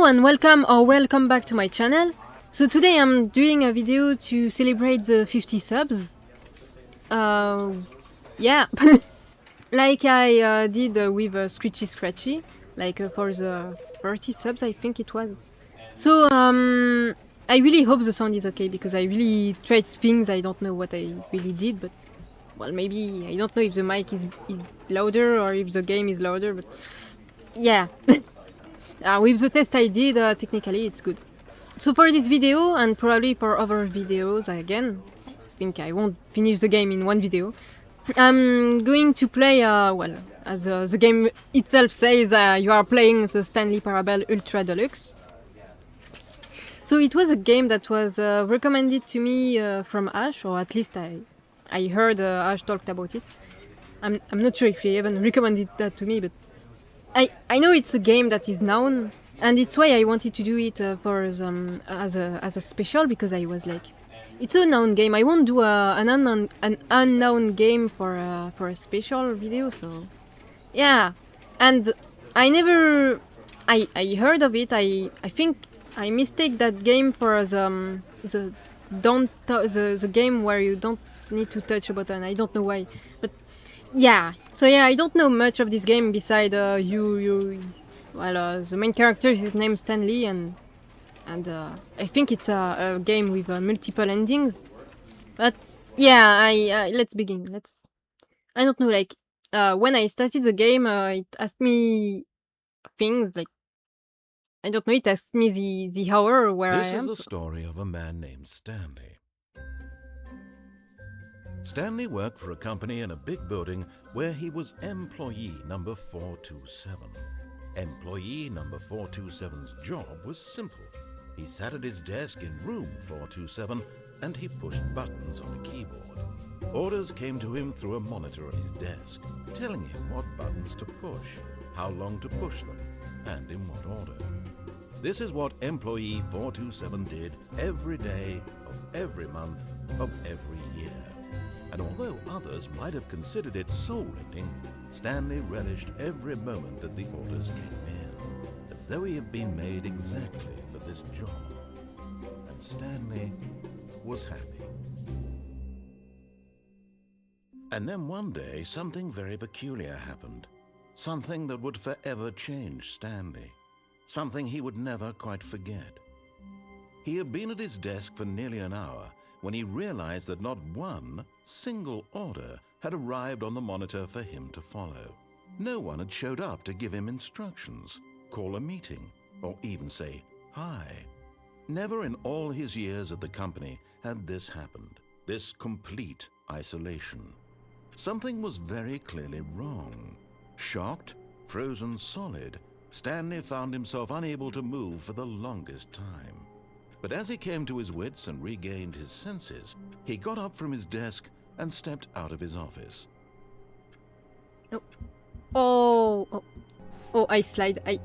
Hello and welcome back to my channel. So today I'm doing a video to celebrate the 50 subs. Yeah, like I did with Screechy Scratchy, like for the 30 subs I think it was. So I really hope the sound is okay because I really tried things. I don't know what I really did, but well, maybe I don't know if the mic is louder or if the game is louder, but yeah. With the test I did, technically it's good. So for this video, and probably for other videos again, I think I won't finish the game in one video, I'm going to play, well, as the game itself says, you are playing the Stanley Parable Ultra Deluxe. So it was a game that was recommended to me from Ash, or at least I heard Ash talked about it. I'm not sure if he even recommended that to me, but I know it's a game that is known, and it's why I wanted to do it for as a special, because I was like, it's a known game. I won't do an unknown game for a special video. So yeah, and I never I heard of it. I think I mistake that game for the the game where you don't need to touch a button. I don't know why, but. Yeah, so yeah, I don't know much of this game beside the main character is named Stanley, and I think it's a game with multiple endings. But yeah, let's begin. I don't know, like when I started the game, it asked me things like, I don't know, it asked me the hour where I am. This is the story of a man named Stanley. Stanley worked for a company in a big building where he was employee number 427. Employee number 427's job was simple. He sat at his desk in room 427 and he pushed buttons on a keyboard. Orders came to him through a monitor on his desk, telling him what buttons to push, how long to push them, and in what order. This is what employee 427 did every day of every month of every year. And although others might have considered it soul-rending, Stanley relished every moment that the orders came in, as though he had been made exactly for this job. And Stanley was happy. And then one day, something very peculiar happened. Something that would forever change Stanley. Something he would never quite forget. He had been at his desk for nearly an hour when he realized that not one single order had arrived on the monitor for him to follow. No one had showed up to give him instructions, call a meeting, or even say hi. Never in all his years at the company had this happened, this complete isolation. Something was very clearly wrong. Shocked, frozen solid, Stanley found himself unable to move for the longest time. But as he came to his wits and regained his senses, he got up from his desk and stepped out of his office. Oh, I slide. I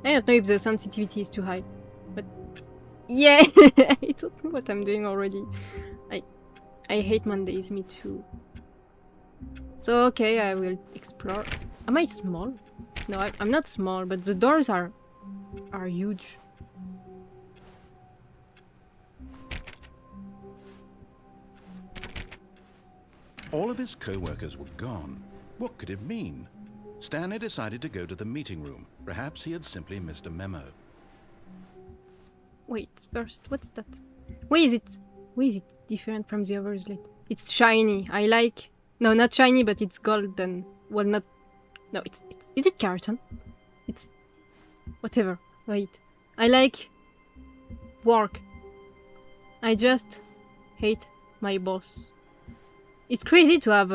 don't know if the sensitivity is too high, but yeah, I don't know what I'm doing already. I hate Mondays, me too. So okay, I will explore. Am I small? No, I'm not small, but the doors are huge. All of his co-workers were gone. What could it mean? Stanley decided to go to the meeting room. Perhaps he had simply missed a memo. Wait, first, what's that? Why is it different from the others? Like, it's shiny. I like... No, not shiny, but it's golden. Well, not... No, is it carton? It's... Whatever. Wait. I like... work. I just hate my boss. It's crazy to have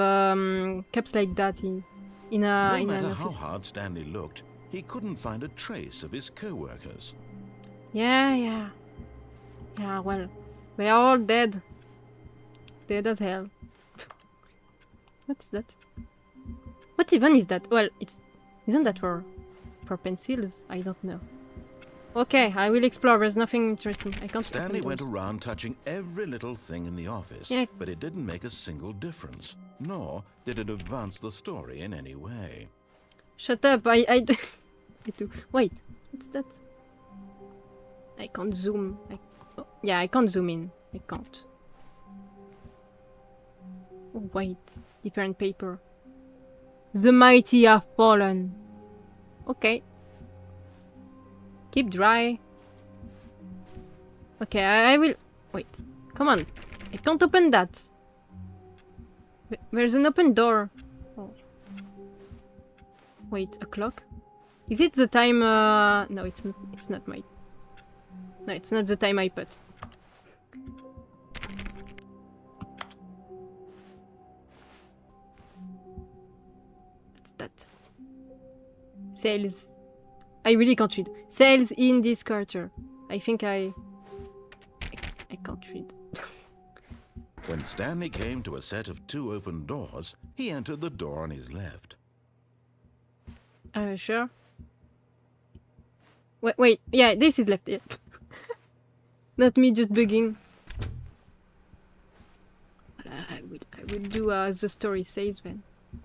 cups like that in No matter an how office. hard Stanley looked, he couldn't find a trace of his co-workers. Yeah, well, they are all dead. Dead as hell. What's that? What even is that? Well, isn't that for pencils? I don't know. Okay, I will explore. There's nothing interesting. I can't. Stanley went around touching every little thing in the office, Yeah. but it didn't make a single difference, nor did it advance the story in any way. Shut up! I do. Wait, what's that? I can't zoom. Oh, yeah, I can't zoom in. I can't. Oh, wait. Different paper. The mighty have fallen. Okay. Keep dry. Okay, I will... Wait. Come on. I can't open that. There's an open door. Oh. Wait, a clock? Is it the time... No, it's not. It's not my... No, it's not the time I put. What's that? Sales. I really can't read. Sales in this quarter. I think I can't read. When Stanley came to a set of 2 open doors, he entered the door on his left. Sure. Wait. Yeah, this is left. Yeah. Not me just bugging. I will do as the story says then.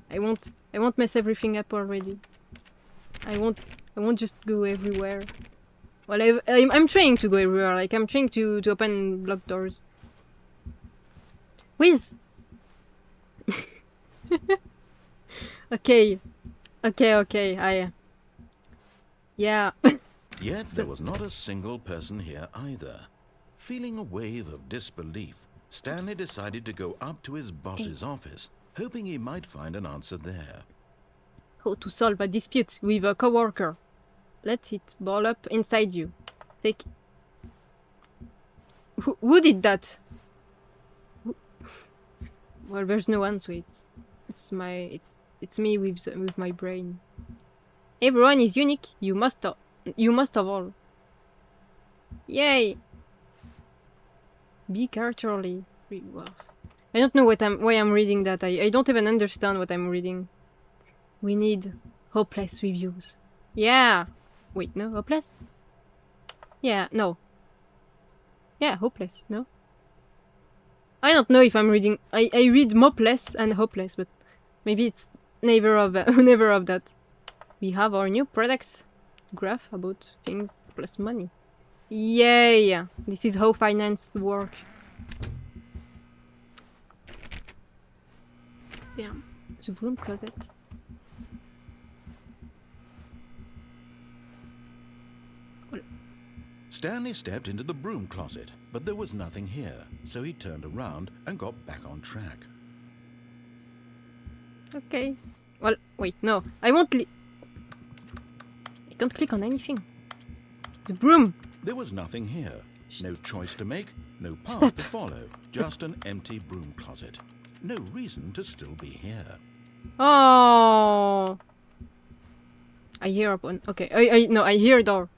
I won't mess everything up already. I won't just go everywhere. Well, I'm trying to go everywhere. Like I'm trying to open locked doors. Whiz. Okay. Yeah. Yet there was not a single person here either. Feeling a wave of disbelief, Stanley decided to go up to his boss's office, hoping he might find an answer there. How to solve a dispute with a coworker. Let it ball up inside you. Take... Who did that? Well, there's no one, so it's me with my brain. Everyone is unique. You must of all. Yay! Be carefully. I don't know why I'm reading that. I don't even understand what I'm reading. We need hopeless reviews. Yeah. Wait, no, hopeless? Yeah, no. Yeah, hopeless, no? I don't know if I'm reading... I read mopeless and hopeless, but maybe it's neither of that. We have our new products graph about things plus money. Yay! This is how finance works. Damn. The broom closet. Stanley stepped into the broom closet, but there was nothing here, so he turned around and got back on track. Okay. Well, wait, no. I won't I can't click on anything. The broom! There was nothing here. No choice to make, no path to follow, just an empty broom closet. No reason to still be here. Oh! I hear one. Okay, I hear a door.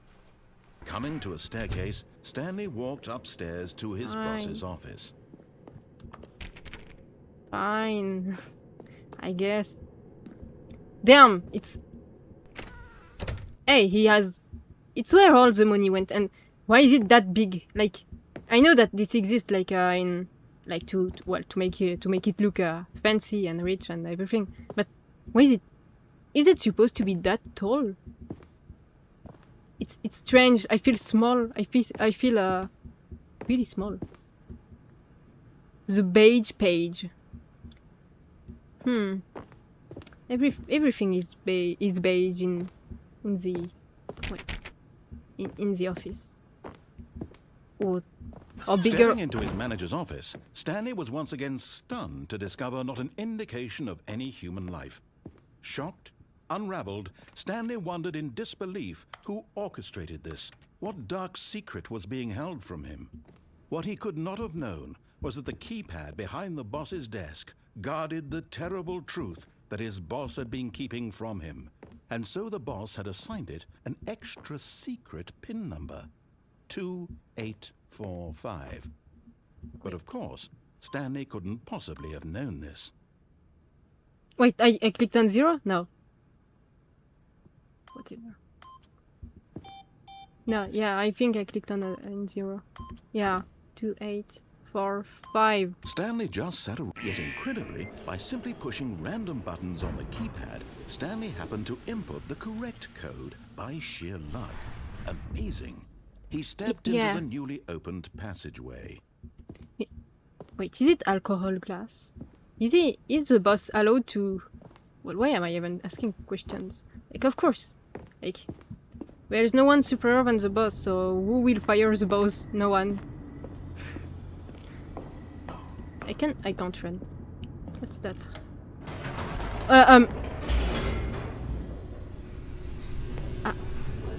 Coming to a staircase, Stanley walked upstairs to his boss's office. Fine. I guess. Damn, it's... Hey, he has... It's where all the money went, and why is it that big? Like, I know that this exists, like, in... Like, to make it look fancy and rich and everything, but why is it... Is it supposed to be that tall? It's strange. I feel small. I feel really small. The beige page. Everything is beige in the in the office. Or bigger. Stepping into his manager's office, Stanley was once again stunned to discover not an indication of any human life. Shocked, unraveled, Stanley wondered in disbelief who orchestrated this, what dark secret was being held from him. What he could not have known was that the keypad behind the boss's desk guarded the terrible truth that his boss had been keeping from him, and so the boss had assigned it an extra secret PIN number, 2845. But of course, Stanley couldn't possibly have known this. Wait, I clicked on 0? No. Whatever. No, yeah, I think I clicked on 0. Yeah, 2845. Stanley just sat around, yet incredibly, by simply pushing random buttons on the keypad, Stanley happened to input the correct code by sheer luck. Amazing. He stepped Yeah. into the newly opened passageway. Wait, is it alcohol glass? Is the boss allowed to... Well, why am I even asking questions? Like, of course. Like, there's no one superior than the boss, so who will fire the boss? No one. I can't run. What's that?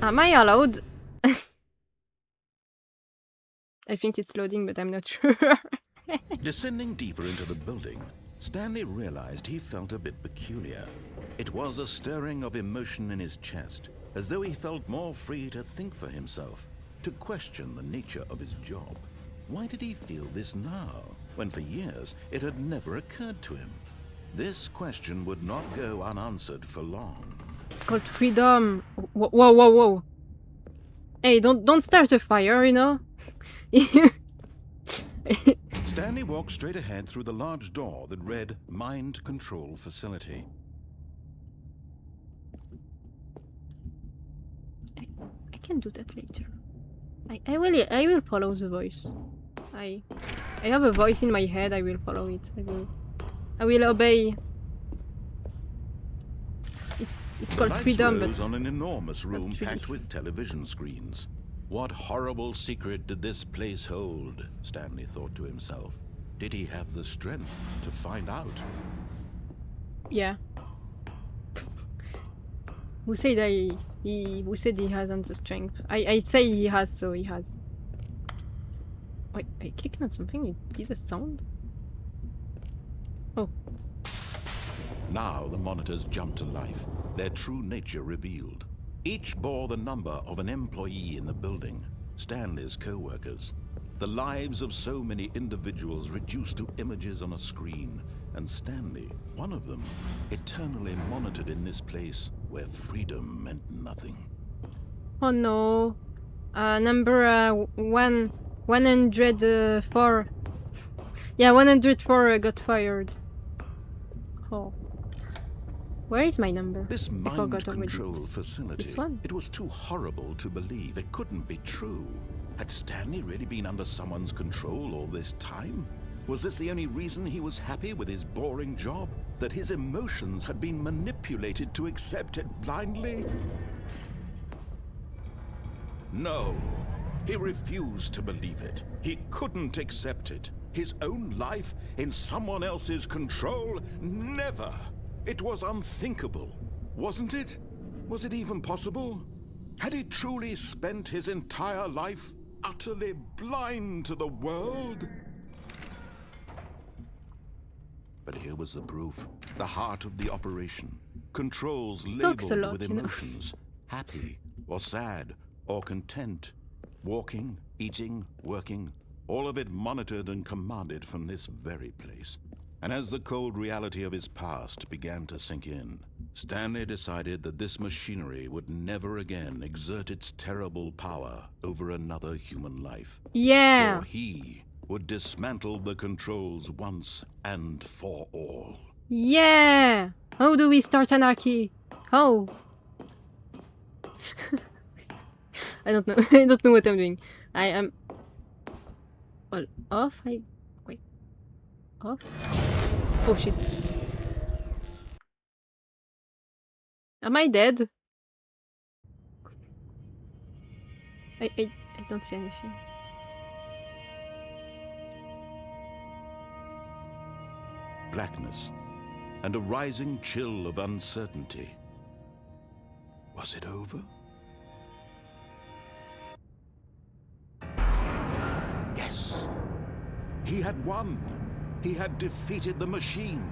Am I allowed? I think it's loading, but I'm not sure. Descending deeper into the building, Stanley realized he felt a bit peculiar. It was a stirring of emotion in his chest, as though he felt more free to think for himself, to question the nature of his job. Why did he feel this now, when for years it had never occurred to him? This question would not go unanswered for long. It's called freedom. Whoa. Hey, don't start a fire, you know? Stanley walked straight ahead through the large door that read Mind Control Facility. I can do that later. I will follow the voice. I have a voice in my head, I will follow it. I will obey. It's called freedom, but on an enormous room really. packed with television screens. What horrible secret did this place hold? Stanley thought to himself. Did he have the strength to find out? Yeah. Who said who said he hasn't the strength? I say he has, so he has. Wait, I clicked on something, it did a sound? Oh. Now the monitors jumped to life, their true nature revealed. Each bore the number of an employee in the building, Stanley's co-workers. The lives of so many individuals reduced to images on a screen, and Stanley, one of them, eternally monitored in this place where freedom meant nothing. Oh no. Number 104. Yeah, 104 got fired. Oh. Where is my number? This I mind forgot already. control facility, This one? it was too horrible to believe. It couldn't be true. Had Stanley really been under someone's control all this time? Was this the only reason he was happy with his boring job? That his emotions had been manipulated to accept it blindly? No. He refused to believe it. He couldn't accept it. His own life in someone else's control? Never! It was unthinkable, wasn't it? Was it even possible? Had he truly spent his entire life utterly blind to the world? But here was the proof, the heart of the operation. Controls Talks a labeled lot, with you know. emotions, happy or sad or content. Walking, eating, working, all of it monitored and commanded from this very place. And as the cold reality of his past began to sink in, Stanley decided that this machinery would never again exert its terrible power over another human life. Yeah. For he would dismantle the controls once and for all. Yeah. How do we start anarchy? How? I don't know. I don't know what I'm doing. I am. Well, off. Wait. Off. Oh shit. Am I dead? I don't see anything. Blackness and a rising chill of uncertainty. Was it over? Yes. He had won. He had defeated the machine,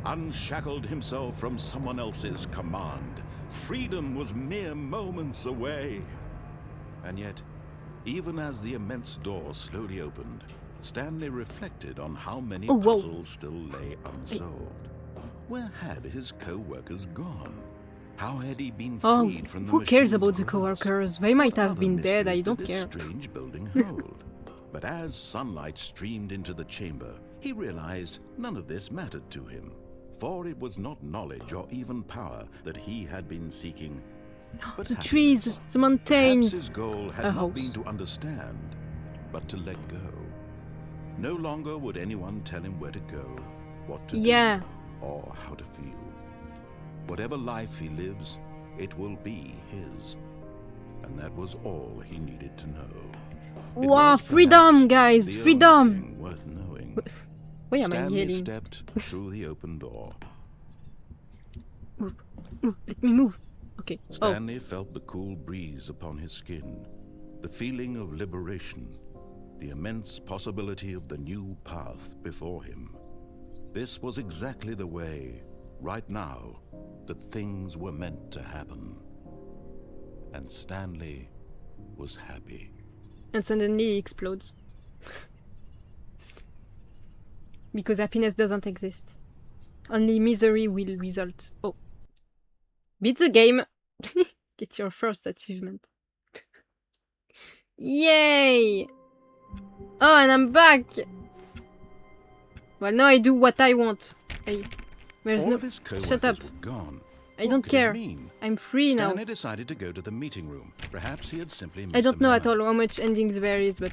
unshackled himself from someone else's command. Freedom was mere moments away. And yet, even as the immense door slowly opened, Stanley reflected on how many puzzles still lay unsolved. Where had his co-workers gone? How had he been freed from the who cares machine's about the grasp? co-workers? They might have Other been dead, I mysteries don't did care. this strange building hold? But as sunlight streamed into the chamber, he realized none of this mattered to him. For it was not knowledge or even power that he had been seeking, but The happiness. trees, the Perhaps mountains. his goal had A not house. been to understand, but to let go. No longer would anyone tell him where to go, what to Yeah. do, or how to feel. Whatever life he lives, it will be his. And that was all he needed to know. It Wow, was freedom, perhaps guys, the only freedom. thing worth knowing. Why am I Stanley yelling? stepped through the open door. Move, move, let me move. Okay. Oh, Stanley felt the cool breeze upon his skin, the feeling of liberation, the immense possibility of the new path before him. This was exactly the way, right now, that things were meant to happen. And Stanley was happy. and suddenly he explodes. Because happiness doesn't exist. Only misery will result. Oh. Beat the game. Get your first achievement. Yay! Oh, and I'm back! Well, now I do what I want. There's All no... of his Shut co-workers up. were gone. I What don't could care. it mean? I'm free now. Stanley decided to go to the meeting room. Perhaps he had simply missed I don't the know at memo. all how much endings there is, but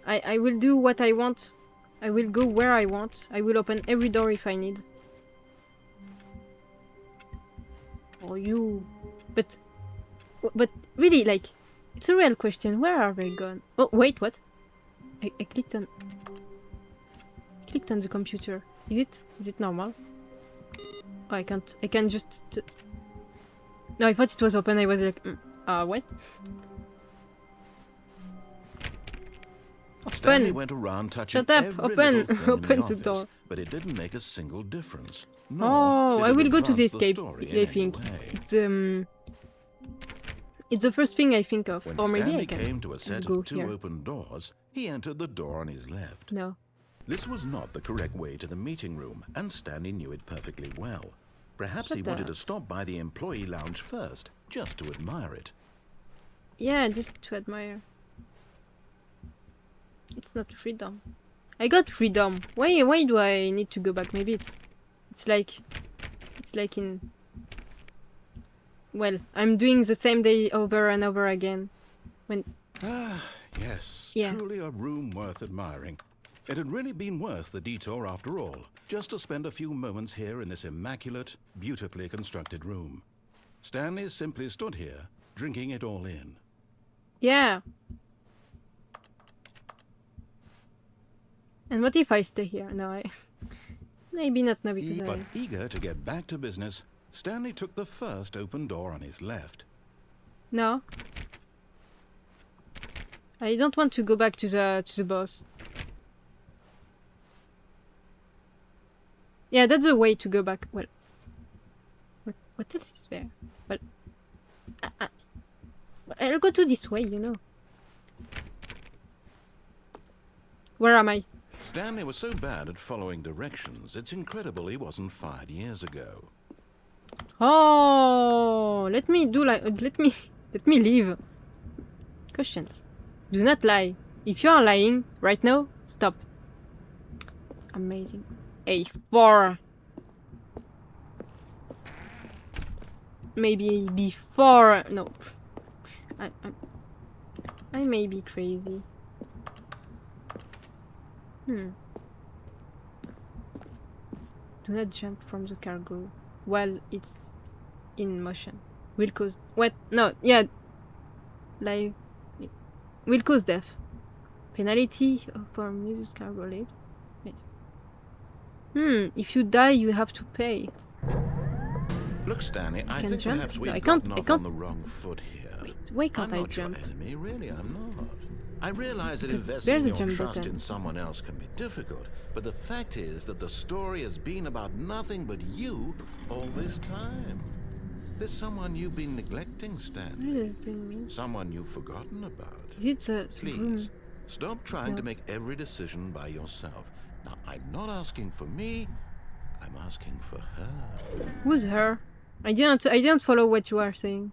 I will do what I want. I will go where I want. I will open every door if I need. Or you... But really, like, it's a real question. Where are they gone? Oh, wait, what? I clicked on... clicked on the computer. Is it normal? Oh, I can just... No, I thought it was open. I was like, what? Stanley Open! went around touching Shut up! every Open! little thing in Open the office, door. but it didn't make a single difference. Nor Oh, did I it will go to the advance escape, story in I any think. way. It's the first thing I think of. When Or maybe Stanley I can came to a set go of two here. open doors, he entered the door on his left. No. This was not the correct way to the meeting room, and Stanley knew it perfectly well. Perhaps he Shut wanted up. to stop by the employee lounge first, just to admire it. Yeah, just to admire. It's not freedom. I got freedom. Why do I need to go back? Maybe it's like in... Well, I'm doing the same day over and over again. When... Ah, yes, Yeah. truly a room worth admiring. It had really been worth the detour after all, just to spend a few moments here in this immaculate, beautifully constructed room. Stanley simply stood here, drinking it all in. Yeah. And what if I stay here? No, I... Maybe not now because But eager to get back to business, Stanley took the first open door on his left. No. I don't want to go back to the boss. Yeah, that's the way to go back. Well, what else is there? Well, I'll go to this way, you know. Where am I? Stanley was so bad at following directions, it's incredible he wasn't fired years ago. Oh, let me leave. Questions. Do not lie. If you are lying right now, stop. Amazing. A4. Maybe before. No. I may be crazy. Do not jump from the cargo while it's in motion. Will cause... What? No, yeah. Live... Will cause death. Penalty for Muse's cargo lift. Wait. If you die, you have to pay. Look, Stanley, I can think jump? perhaps No, we've I can't- gotten I off can't- on the wrong foot here. Wait, why can't I'm I not jump? your enemy, really, I'm not. I realize that Because investing there's a your jump trust button. in someone else can be difficult, but the fact is that the story has been about nothing but you all this time. There's someone you've been neglecting, Where Stanley. does it bring me? Someone you've forgotten about. Is it the room? Please, stop trying to Yeah. make every decision by yourself. Now, I'm not asking for me, I'm asking for her. Who's her? I didn't follow what you are saying.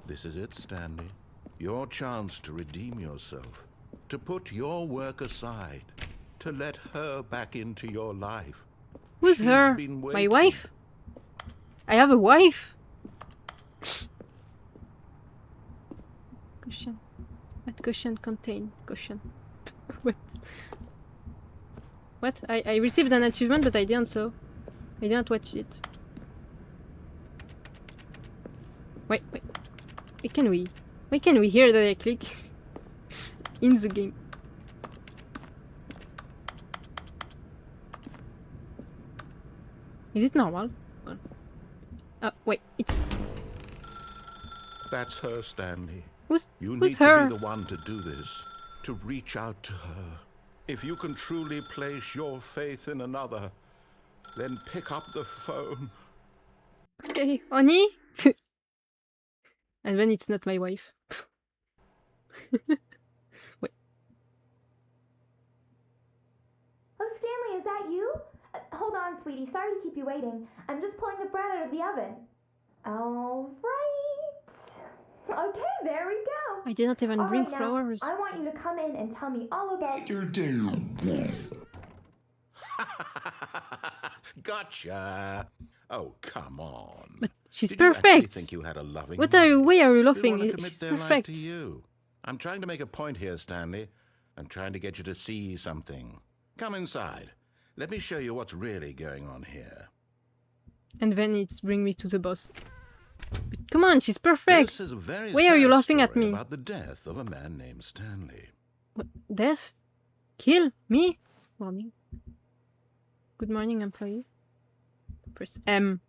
This is it, Stanley. Your chance to redeem yourself, to put your work aside, to let her back into your life. Who's She's her? been My waiting. wife? I have a wife? Cushion. What cushion contain? Cushion. What? What? I received an achievement, but I didn't watch it. Wait. Why can we hear that I click in the game? Is it normal? Wait. That's her, Stanley. Who's You who's need her? to be the one to do this, to reach out to her. If you can truly place your faith in another, then pick up the phone. Okay, Oni? And then it's not my wife. Wait. Oh, Stanley, is that you? Hold on, sweetie. Sorry to keep you waiting. I'm just pulling the bread out of the oven. All right. Okay, there we go. I did not even All bring right, now, flowers. I want you to come in and tell me all about your day. Gotcha. Oh, come on. But she's Did you actually perfect. think you had a loving What are you? wife? Why are you They laughing? want to commit She's their life perfect. to you. I'm trying to make a point here, Stanley. I'm trying to get you to see something. Come inside. Let me show you what's really going on here. And then it's bring me to the boss. But come on, she's perfect. This is a very Why are you sad laughing at story me? about the death of a man named Stanley. What? Death? Kill? Me? Morning. Good morning, employee. Press M.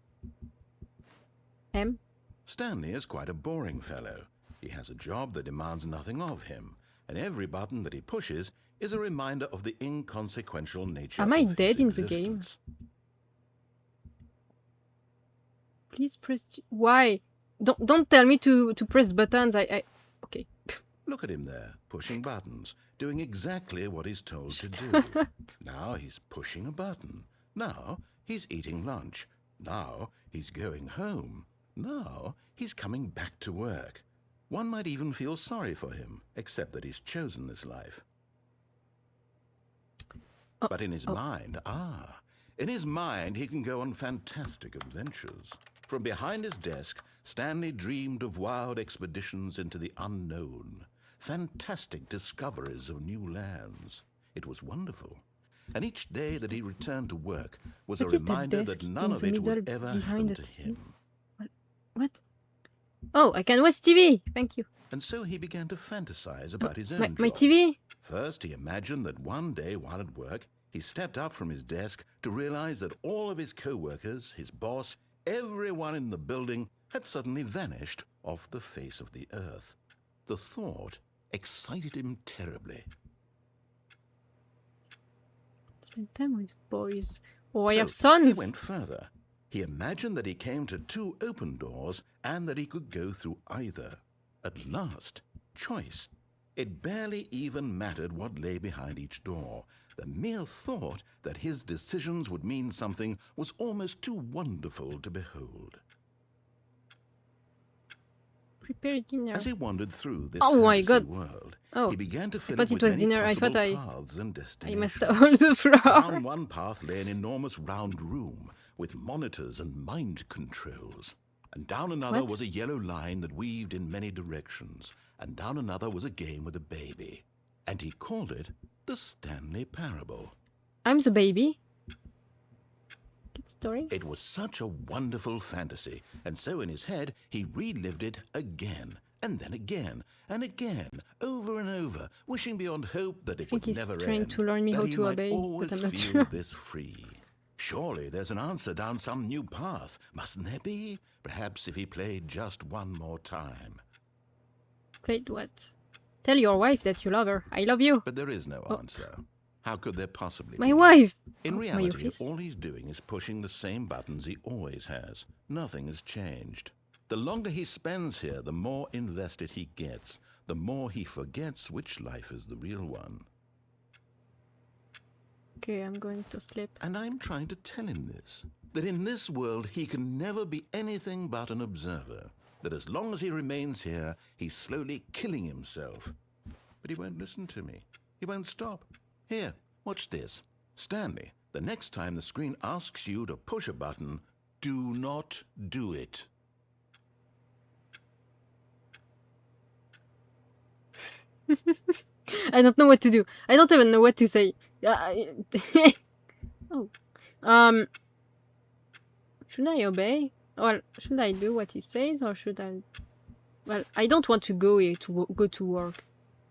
M? Stanley is quite a boring fellow. He has a job that demands nothing of him, and every button that he pushes is a reminder of the inconsequential nature Am I of dead in his the game? existence. Please press G. Why? Don't tell me to press buttons. Okay. Look at him there, pushing buttons, doing exactly what he's told to do. Now he's pushing a button. Now he's eating lunch. Now he's going home. Now he's coming back to work. One might even feel sorry for him, except that he's chosen this life. But in his mind, in his mind he can go on fantastic adventures. From behind his desk, Stanley dreamed of wild expeditions into the unknown, fantastic discoveries of new lands. It was wonderful. And each day that he returned to work was What a is that reminder desk that none in of the it would middle ever behind happen the to TV? him. What? Oh, I can watch TV. Thank you. And so he began to fantasize about his own My job. TV? First, he imagined that one day while at work, he stepped up from his desk to realize that all of his co-workers, his boss, everyone in the building had suddenly vanished off the face of the earth. The thought excited him terribly. Spend time with boys. Oh, I So have sons. he went further. He imagined that he came to two open doors and that he could go through either. At last, choice. It barely even mattered what lay behind each door. The mere thought that his decisions would mean something was almost too wonderful to behold. Prepare dinner. As he wandered through this Oh my fantasy God. world, Oh, he began to I fill thought it it with was many dinner. I possible thought paths and I destinations. messed up all the floor. Down one path lay an enormous round room with monitors and mind controls. And down another What? was a yellow line that weaved in many directions. And down another was a game with a baby. And he called it the Stanley Parable. I'm the baby. Good story. It was such a wonderful fantasy, and so in his head he relived it again, and then again, and again, over and over, wishing beyond hope that it think would he's never trying end, to learn me that how he to might obey, but always I'm not feel sure. this free. Surely there's an answer down some new path, mustn't there be? Perhaps if he played just one more time. Played what? Tell your wife that you love her. I love you. But there is no answer. How could there possibly My be? wife. In My reality, office. all he's doing is pushing the same buttons he always has. Nothing has changed. The longer he spends here, the more invested he gets, the more he forgets which life is the real one. Okay, I'm going to sleep. And I'm trying to tell him this, that in this world he can never be anything but an observer, that as long as he remains here, he's slowly killing himself. But he won't listen to me. He won't stop. Here, watch this. Stanley, the next time the screen asks you to push a button, do not do it. I don't know what to do. I don't even know what to say. Oh. Should I obey? Well, should I do what he says or should I... Well, I don't want to go to work.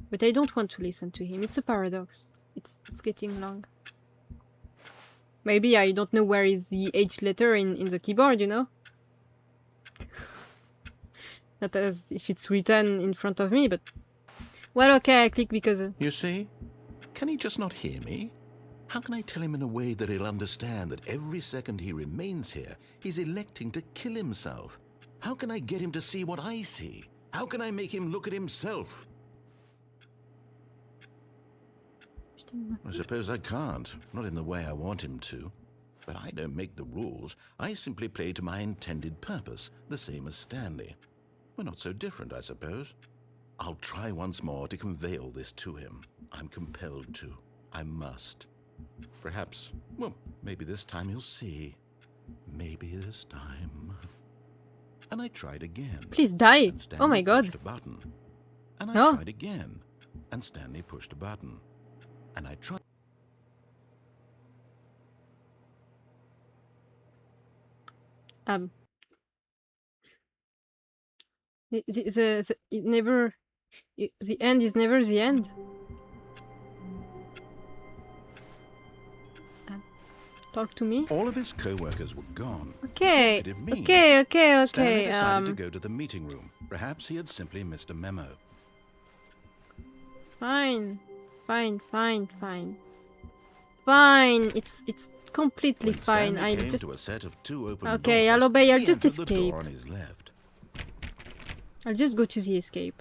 But I don't want to listen to him. It's a paradox. It's getting long. Maybe I don't know where is the H letter in the keyboard, you know? Not as if it's written in front of me, but... Well, okay, I click because... You see? Can he just not hear me? How can I tell him in a way that he'll understand that every second he remains here, he's electing to kill himself? How can I get him to see what I see? How can I make him look at himself? I suppose I can't. Not in the way I want him to. But I don't make the rules. I simply play to my intended purpose, the same as Stanley. We're not so different, I suppose. I'll try once more to convey all this to him. I'm compelled to. I must. Perhaps, well, maybe this time he'll see. Maybe this time. And I tried again. Please die. Oh my god. Pushed a button. And I tried again. And Stanley pushed a button. And I tried. The end is never the end. Talk to me. All of his co-workers were gone. Okay. What did it mean? Okay. Stanley decided to go to the meeting room. Perhaps he had simply missed a memo. Fine. It's completely When fine. Stanley I came just... to a set of two open Okay, doors, I'll obey. I'll he just entered the escape. door on his left. I'll just go to the escape.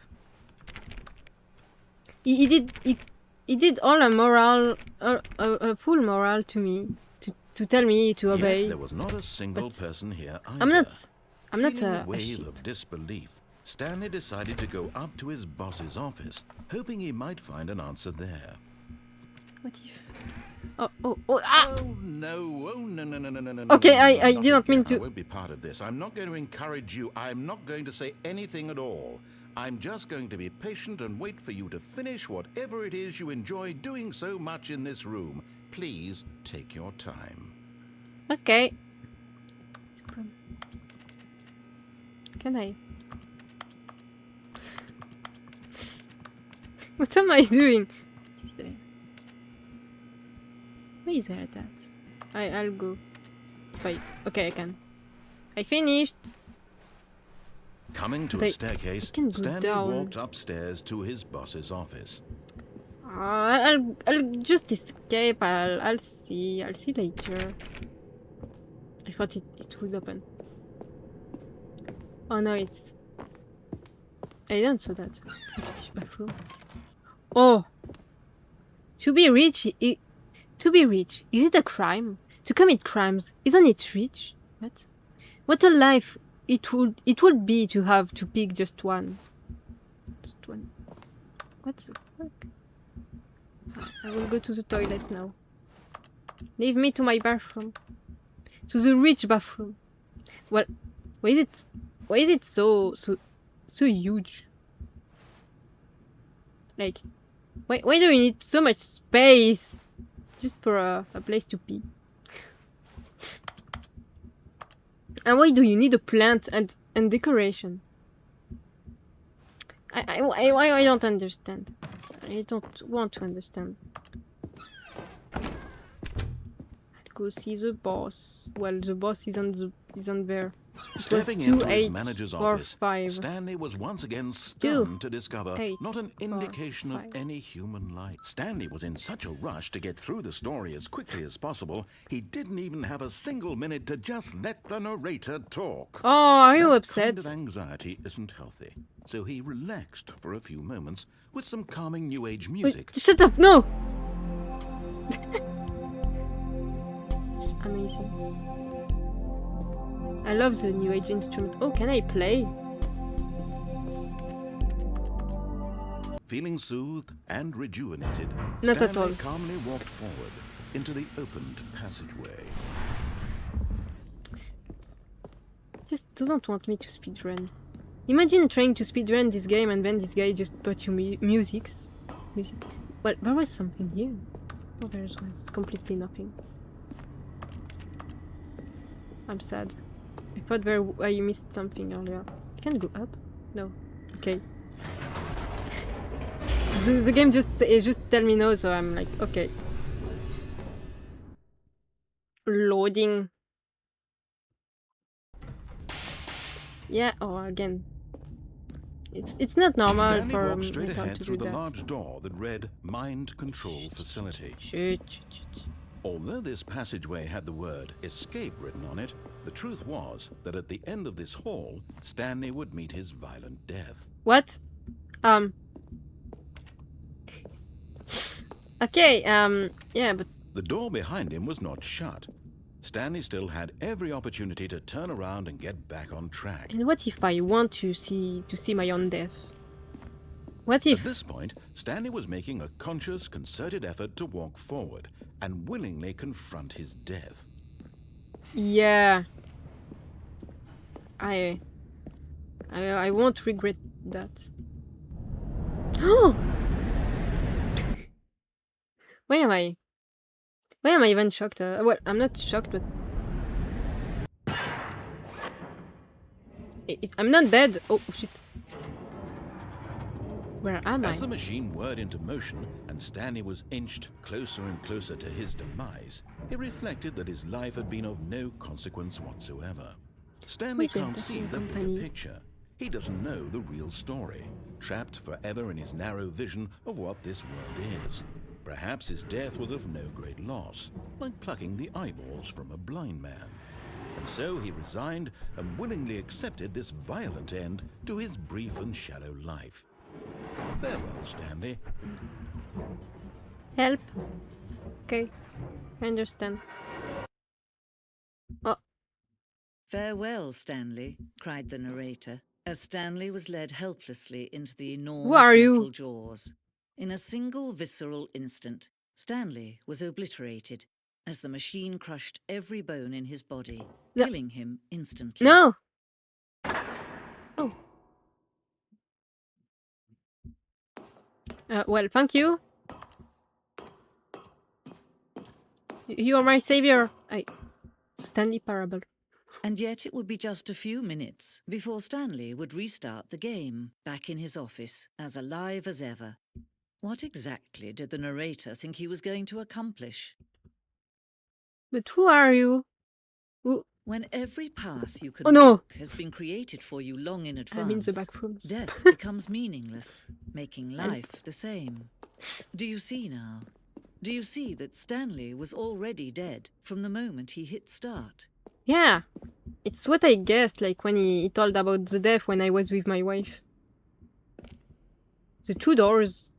He did all a full moral to me to tell me to obey. Yet there was not a single person here either. I'm not Feeling a wave sheep. of disbelief, Stanley decided to go up to his boss's office, hoping he might find an answer there. What if... Ah! Oh no! Okay, I Not did not mean again. to... I won't be part of this. I'm not going to encourage you. I'm not going to say anything at all. I'm just going to be patient and wait for you to finish whatever it is you enjoy doing so much in this room. Please take your time. Okay. Can I? What am I doing? Where is that? I'll go. Wait. Okay, I can. I finished. Coming to a staircase, Stanley down. walked upstairs to his boss's office. I'll just escape. I'll see. I'll see later. I thought it would open. Oh no, it's... I didn't saw that. British bathroom. Oh! To be rich, is it a crime? To commit crimes, isn't it rich? What? What a life it would be to have to pick just one. Just one. What the fuck? I will go to the toilet now. Leave me to my bathroom. To the rich bathroom. Well, why is it so huge? Like, why do you need so much space just for a place to pee? And why do you need a plant and decoration? I don't understand. I don't want to understand. I'll go see the boss. Well, the boss isn't there. Stepping into his manager's office, Stanley was once again stunned to discover not an indication of any human life. Stanley was in such a rush to get through the story as quickly as possible, he didn't even have a single minute to just let the narrator talk. Oh, are you upset? That kind of anxiety isn't healthy, so he relaxed for a few moments with some calming new age music. Wait, shut up! No! It's amazing. I love the new age instrument. Oh, can I play? Feeling soothed and rejuvenated, Not at Stanley all. calmly walked forward into the opened passageway. Just doesn't want me to speedrun. Imagine trying to speedrun this game and then this guy just put you music. Well, there was something here. Oh, there was completely nothing. I'm sad. I thought I missed something earlier. I can go up? No. Okay. The game just tell me no, so I'm like, okay. Loading. Yeah, oh, again. It's not normal Stanley for walked straight Metal ahead to through do the that. large door that read Mind Control Facility. Shoot. Although this passageway had the word escape written on it, the truth was that at the end of this hall, Stanley would meet his violent death. What? Okay, yeah, but... The door behind him was not shut. Stanley still had every opportunity to turn around and get back on track. And what if I want to see my own death? What if... At this point, Stanley was making a conscious, concerted effort to walk forward and willingly confront his death. Yeah. I won't regret that. Oh! Why am I even shocked? Well, I'm not shocked, but... I'm not dead! Oh, shit. Where am I? As the machine whirred into motion and Stanley was inched closer and closer to his demise, he reflected that his life had been of no consequence whatsoever. Stanley can't see the bigger picture. He doesn't know the real story, trapped forever in his narrow vision of what this world is. Perhaps his death was of no great loss, like plucking the eyeballs from a blind man. And so he resigned and willingly accepted this violent end to his brief and shallow life. Farewell, Stanley. Help. Okay, I understand. Oh. Farewell, Stanley, cried the narrator, as Stanley was led helplessly into the enormous metal jaws. In a single visceral instant, Stanley was obliterated as the machine crushed every bone in his body, killing him instantly. No! Oh. Well, thank you. You are my savior. Stanley Parable. And yet it would be just a few minutes before Stanley would restart the game, back in his office, as alive as ever. What exactly did the narrator think he was going to accomplish? But who are you? When every path you can walk has been created for you long in advance, I'm in the back rooms. Death becomes meaningless, making life the same. Do you see now? Do you see that Stanley was already dead from the moment he hit start? Yeah, it's what I guessed, like when he told about the death when I was with my wife. The two doors.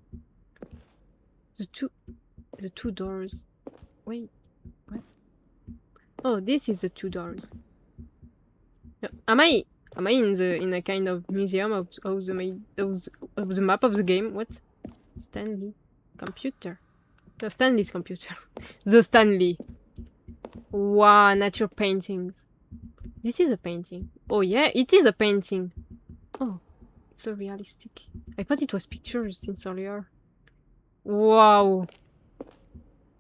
The two doors. Wait, what? Oh, this is the two doors. Am I in a kind of museum of the map of the game? What? Stanley computer. The Stanley's computer. The Stanley. Wow, nature paintings. This is a painting. Oh yeah, it is a painting. Oh, it's so realistic. I thought it was pictures since earlier. Wow.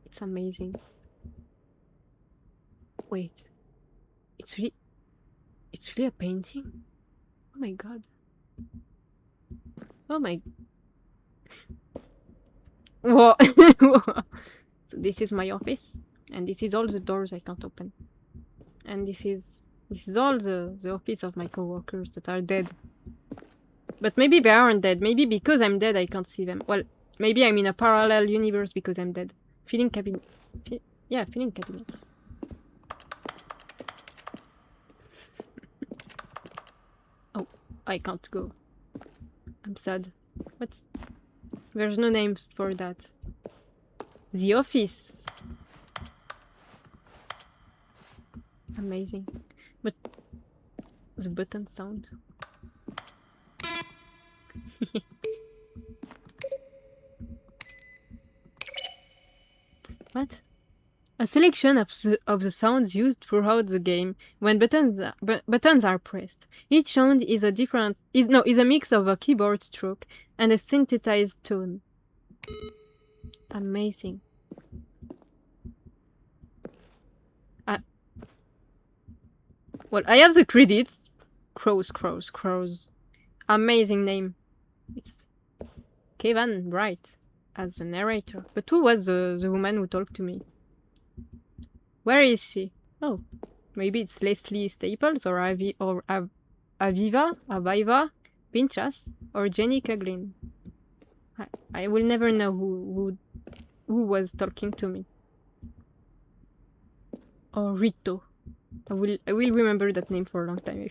It's amazing. Wait. It's really a painting? Oh my god. Oh my... Whoa. So this is my office. And this is all the doors I can't open. And this is all the office of my co-workers that are dead. But maybe they aren't dead. Maybe because I'm dead I can't see them. Well, maybe I'm in a parallel universe because I'm dead. Filling cabinet. Yeah, filling cabinets. Oh, I can't go. I'm sad. What's... There's no names for that. The office. Amazing. But the button sound. What? A selection of the sounds used throughout the game when buttons are pressed. Each sound is a mix of a keyboard stroke and a synthesized tone. Amazing. Well, I have the credits. Crows. Amazing name. It's Kevin Bright as the narrator. But who was the woman who talked to me? Where is she? Oh, maybe it's Leslie Staples or Aviva, Pinchas, or Jenny Coughlin. I will never know who was talking to me. Or Rito. I will remember that name for a long time.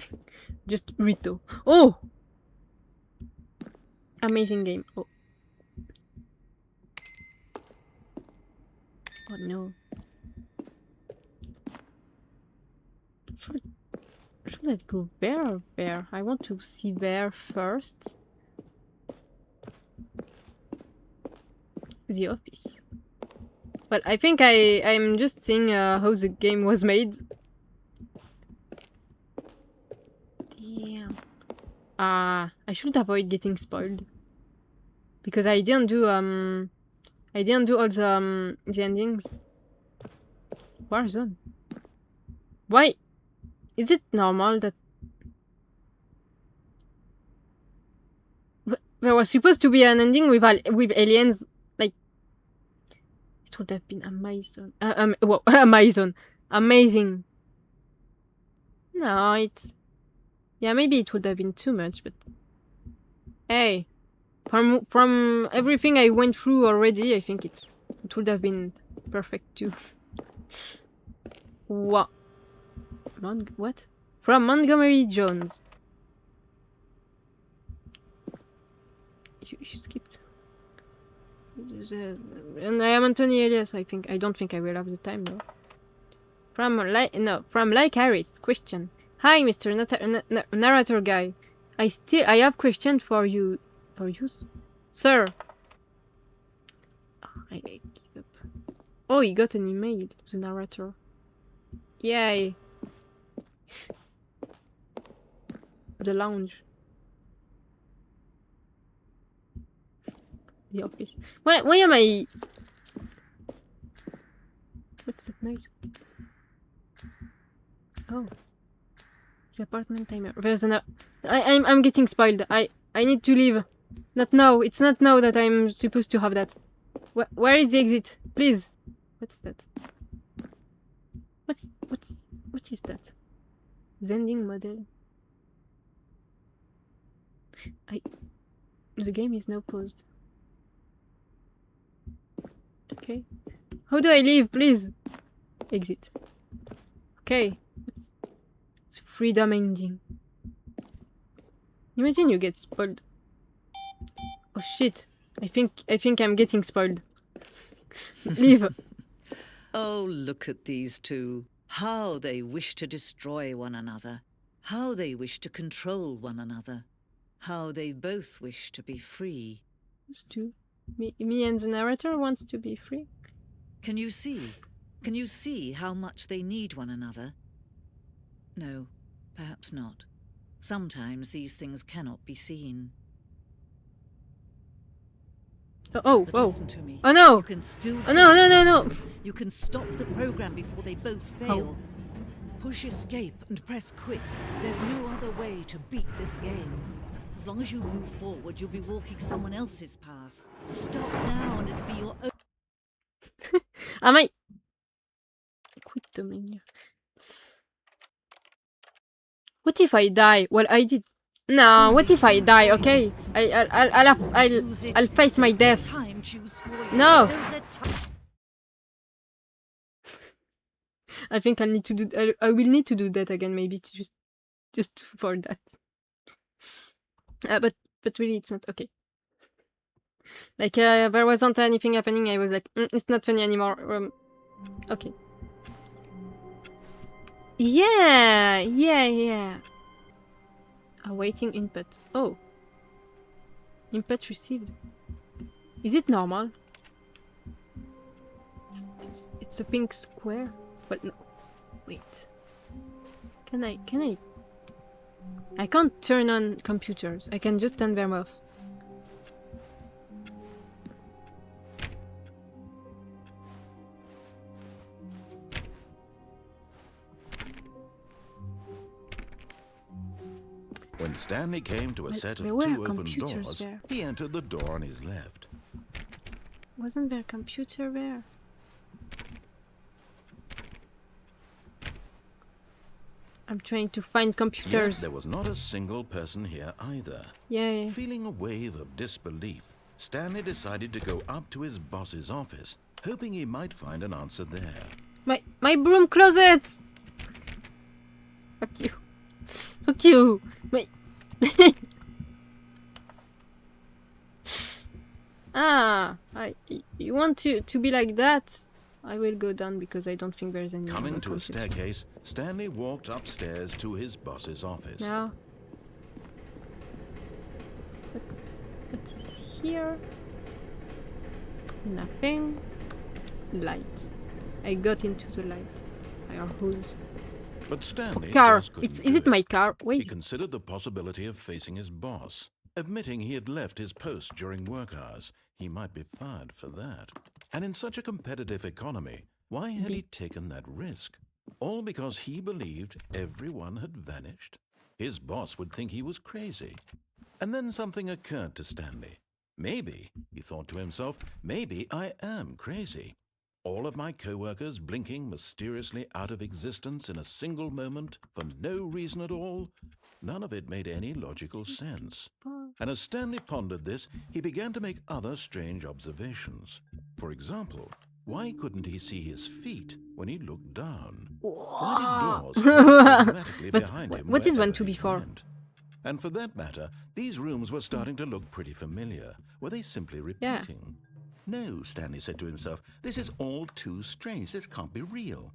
Just Rito. Oh! Amazing game. Oh no. Should I go there or there? I want to see there first. The office. But I think I'm just seeing how the game was made. Damn. I should avoid getting spoiled. Because I didn't do all the endings. Warzone. Why? Is it normal that there was supposed to be an ending with aliens? Like, it would have been amazing. Amazing. No, yeah, maybe it would have been too much, but hey, from everything I went through already, I think it would have been perfect too. What? What? From Montgomery Jones. You skipped. And I am Anthony Elias. I don't think I will have the time though. From Like Harris. Question. Hi, Mr. Narrator guy. I have question for you. For you, sir. Oh, I give up. Oh, he got an email. The narrator. Yay. The lounge. The office. Why am I... What's that noise? Oh. The apartment timer. There's an... I'm getting spoiled. I need to leave. Not now. It's not now that I'm supposed to have that. Where is the exit? Please. What's that? What is that? Zending model. The game is now paused. Okay. How do I leave? Please. Exit. Okay. It's freedom ending. Imagine you get spoiled. Oh shit. I think I'm getting spoiled. Leave. Oh, look at these two. How they wish to destroy one another. How they wish to control one another. How they both wish to be free. Those two. Me and the narrator wants to be free. Can you see? Can you see how much they need one another? No, perhaps not. Sometimes these things cannot be seen. Oh, But oh. listen to me. Oh no! You can still Oh no, no, no, no! You can stop the program before they both fail. Push escape and press quit. There's no other way to beat this game. As long as you move forward, you'll be walking someone else's path. Stop now and it'll be your own. Am I... Quit the menu. What if I die? Well, I did... No, what if I die, okay? I'll face my death. No! I think I need to do... I will need to do that again, maybe, to just for that. But really, it's not okay. Like, there wasn't anything happening, I was like, it's not funny anymore. Okay. Yeah. Awaiting input. Oh. Input received. Is it normal? It's It's a pink square. But no. Wait. Can I... I can't turn on computers. I can just turn them off. When Stanley came to a set of there were 2 open computers doors, there. he entered the door on his left. Wasn't there a computer there? I'm trying to find Yet computers. there was not a single person here either. Yeah. Feeling a wave of disbelief, Stanley decided to go up to his boss's office, hoping he might find an answer there. My broom closet! Fuck you. Fuck you! You want to be like that? I will go down because I don't think there's any. Coming to a staircase, Stanley walked upstairs to his boss's office. Now. What's here? Nothing. Light. I got into the light. Fire hose. But Stanley Car. just couldn't Is do it my car? Wait. He considered the possibility of facing his boss. Admitting he had left his post during work hours, he might be fired for that. And in such a competitive economy, why had he taken that risk? All because he believed everyone had vanished? His boss would think he was crazy. And then something occurred to Stanley. Maybe, he thought to himself, maybe I am crazy. All of my co-workers blinking mysteriously out of existence in a single moment for no reason at all. None of it made any logical sense. And as Stanley pondered this, he began to make other strange observations. For example, why couldn't he see his feet when he looked down? Why did doors close automatically behind him? What is wherever 1 to be he 4? went? And for that matter, these rooms were starting to look pretty familiar. Were they simply repeating? No, Stanley said to himself, this is all too strange. This can't be real.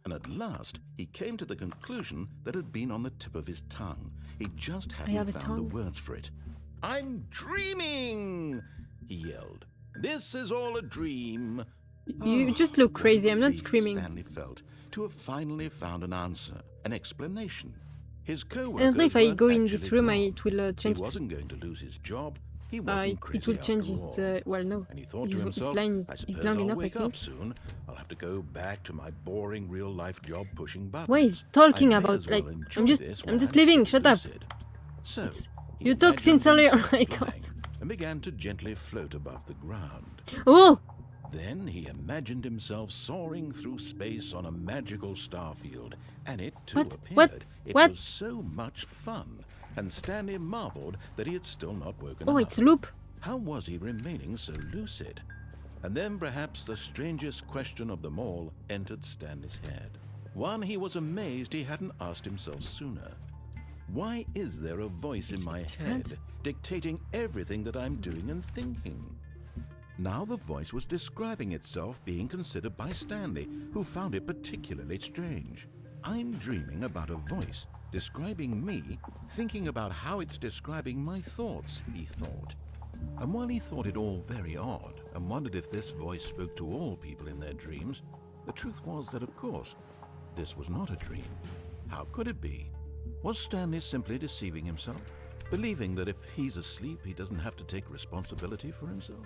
And at last, he came to the conclusion that had been on the tip of his tongue. He just hadn't found the words for it. I'm dreaming, he yelled. This is all a dream. You just look crazy. I'm not screaming. Stanley felt to have finally found an answer, an explanation. His I co-workers don't know if I go in weren't this actually room, gone. it will change. He wasn't going to lose his job. He wasn't crazy it will change after his. all. Well, no. And he thought to His himself, line I is suppose long I'll enough, I wake think. up soon. I'll have to go back to my boring real-life job pushing buttons. What is talking I may about? as well Like, enjoy I'm just while leaving. still Shut up. lucid. So, he You talk imagined since earlier. himself I flying can't. and began to gently float above the ground. Oh! Then he imagined himself soaring through space on a magical starfield, and it too appeared. It was so much fun, and Stanley marveled that he had still not woken up. Oh, it's a loop. How was he remaining so lucid? And then perhaps the strangest question of them all entered Stanley's head. One he was amazed he hadn't asked himself sooner. Why is there a voice in my head dictating everything that I'm doing and thinking? Now the voice was describing itself being considered by Stanley, who found it particularly strange. I'm dreaming about a voice describing me, thinking about how it's describing my thoughts, he thought. And while he thought it all very odd and wondered if this voice spoke to all people in their dreams, the truth was that, of course, this was not a dream. How could it be? Was Stanley simply deceiving himself, believing that if he's asleep, he doesn't have to take responsibility for himself?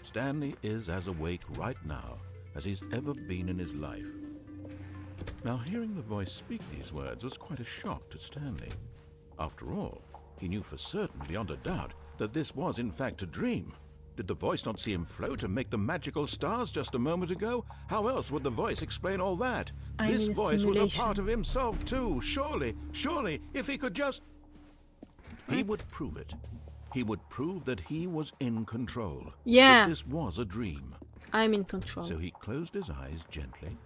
Stanley is as awake right now as he's ever been in his life. Now, hearing the voice speak these words was quite a shock to Stanley. After all, he knew for certain, beyond a doubt, that this was in fact a dream. Did the voice not see him float and make the magical stars just a moment ago? How else would the voice explain all that? This voice was a part of himself too. Surely, if he could just... He would prove it. He would prove that he was in control. Yeah. That this was a dream. I'm in control. So he closed his eyes gently,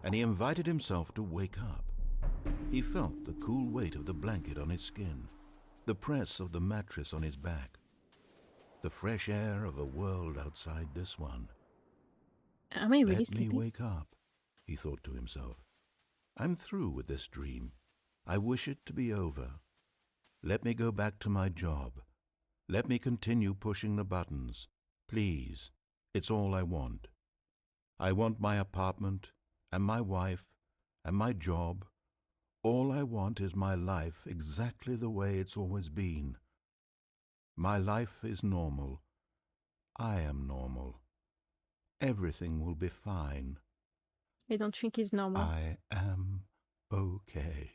and he invited himself to wake up. He felt the cool weight of the blanket on his skin, the press of the mattress on his back, the fresh air of a world outside this one. Am I really Let me sleepy? wake up, he thought to himself. I'm through with this dream. I wish it to be over. Let me go back to my job. Let me continue pushing the buttons. Please, it's all I want. I want my apartment, and my wife, and my job. All I want is my life exactly the way it's always been. My life is normal. I am normal. Everything will be fine. I don't think he's normal. I am okay.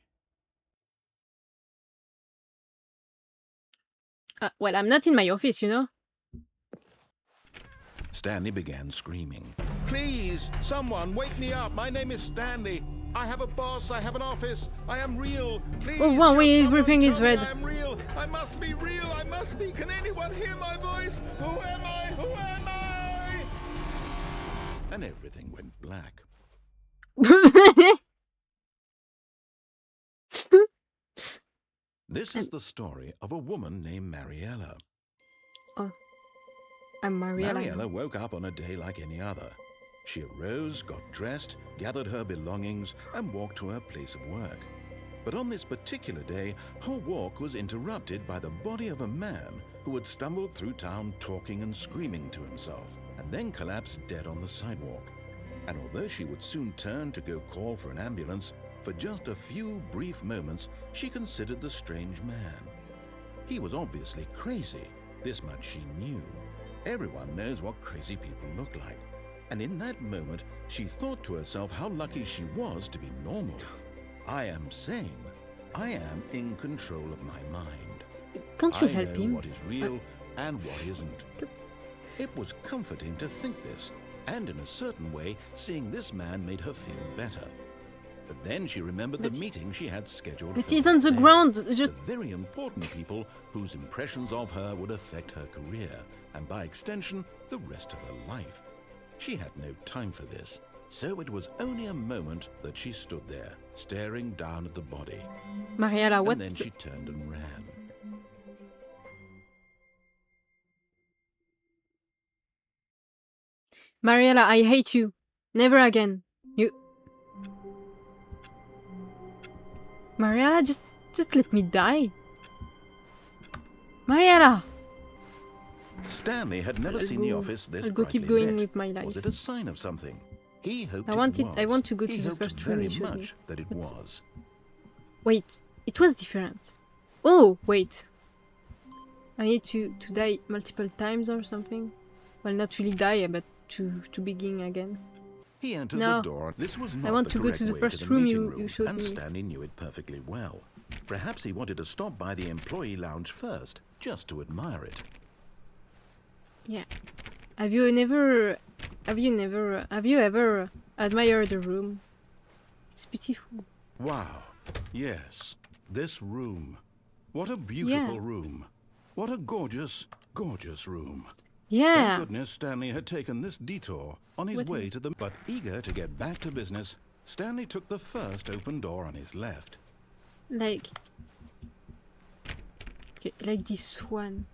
Well, I'm not in my office, you know? Stanley began screaming. Please, someone, wake me up. My name is Stanley. I have a boss. I have an office. I am real. Please, oh, wow, everything is red. I am real. I must be real. I must be. Can anyone hear my voice? Who am I? Who am I? And everything went black. This is the story of a woman named Mariella. Oh, I'm Mariella. Mariella woke up on a day like any other. She arose, got dressed, gathered her belongings, and walked to her place of work. But on this particular day, her walk was interrupted by the body of a man who had stumbled through town talking and screaming to himself, and then collapsed dead on the sidewalk. And although she would soon turn to go call for an ambulance, for just a few brief moments, she considered the strange man. He was obviously crazy. This much she knew. Everyone knows what crazy people look like. And in that moment, she thought to herself how lucky she was to be normal. I am sane. I am in control of my mind. Can't you help I know him? what is real and what isn't. It was comforting to think this, and in a certain way, seeing this man made her feel better. But then she remembered the meeting she had scheduled. But for he's on the day. ground, just... The very important people whose impressions of her would affect her career, and by extension, the rest of her life. She had no time for this, so it was only a moment that she stood there, staring down at the body. Mariella, what? And then she turned and ran. Mariella, I hate you. Never again. You... Mariella, just let me die. Mariella! Stanley had never seen the office this I'll go brightly keep going lit. with my life. Was it a sign of something? He hoped I it want was. to go to He the hoped first room very you showed me. much that it was. Wait, it was different. Oh, wait. I need to die multiple times or something? Well, not really die, but to begin again. He entered No. the door. This was not I want the to go correct to the way first the room meeting you showed and me. Stanley knew it perfectly well. Perhaps he wanted to stop by the employee lounge first, just to admire it. Yeah. Have you ever admired the room? It's beautiful. Wow. Yes. This room. What a beautiful Yeah. room. What a gorgeous, gorgeous room. Yeah. Thank goodness Stanley had taken this detour on his What way is- to the... But eager to get back to business, Stanley took the first open door on his left. Like... Okay, like this one.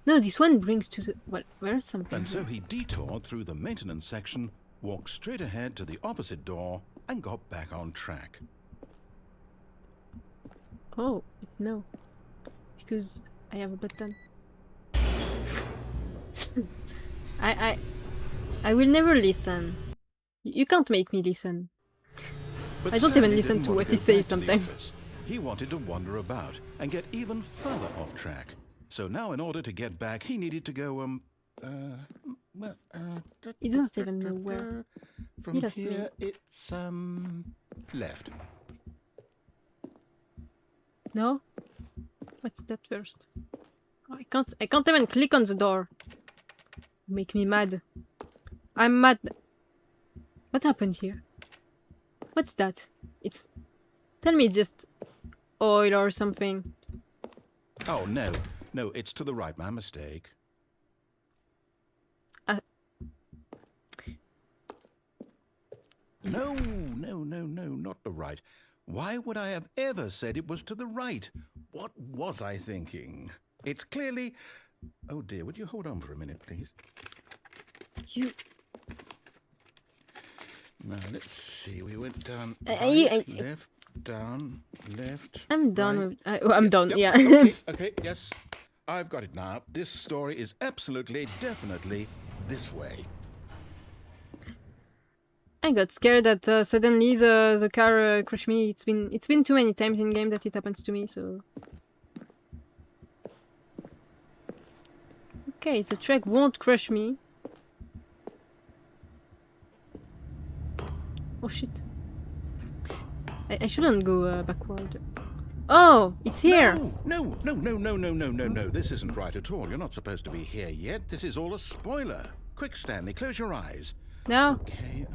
No, this one brings to the... Well, there's something And so here. he detoured through the maintenance section, walked straight ahead to the opposite door, and got back on track. Oh, no. Because I have a button. I will never listen. You can't make me listen. But I don't Stanley even listen didn't to want what go he back says to the sometimes. office. He wanted to wander about and get even further off track. So now in order to get back, he needed to go, He doesn't even know where. From He lost me. here, it's, left. No? What's that first? Oh, I can't even click on the door. Make me mad. I'm mad. What happened here? What's that? It's... Tell me it's just oil or something. Oh, no. No, it's to the right. My mistake. No, not the right. Why would I have ever said it was to the right? What was I thinking? It's clearly... Oh dear, would you hold on for a minute, please? You... Now, let's see. We went down left, down, left. I'm done right. with... I'm done, Yep, yeah. okay, yes. I've got it now. This story is absolutely, definitely this way. I got scared that suddenly the car crushed me. It's been too many times in game that it happens to me, so... Okay, the truck won't crush me. Oh shit. I shouldn't go backward. Oh, it's here! No. This isn't right at all. You're not supposed to be here yet. This is all a spoiler. Quick, Stanley, close your eyes. No. Okay.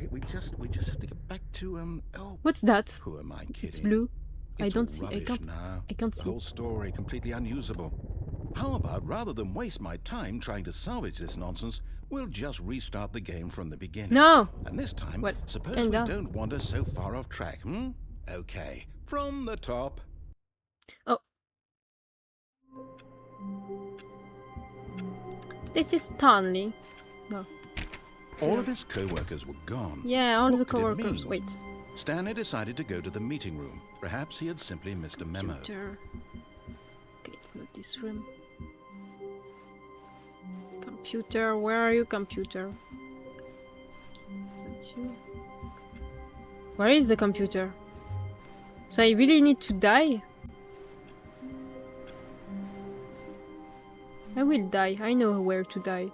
We just have to get back to oh. What's that? Who am I kidding? It's blue. It's I don't see. I can't the see. whole story completely unusable. How about rather than waste my time trying to salvage this nonsense, we'll just restart the game from the beginning. No. And this time, What? suppose we don't wander so far off track, hmm? Okay, from the top. Oh. This is Stanley. No. All of his co-workers were gone. Yeah, all What the could it co-workers. mean? Wait. Stanley decided to go to the meeting room. Perhaps he had simply missed a memo. Computer. Okay, it's not this room. Computer, where are you, computer? Is that you? Where is the computer? So I really need to die? I will die. I know where to die.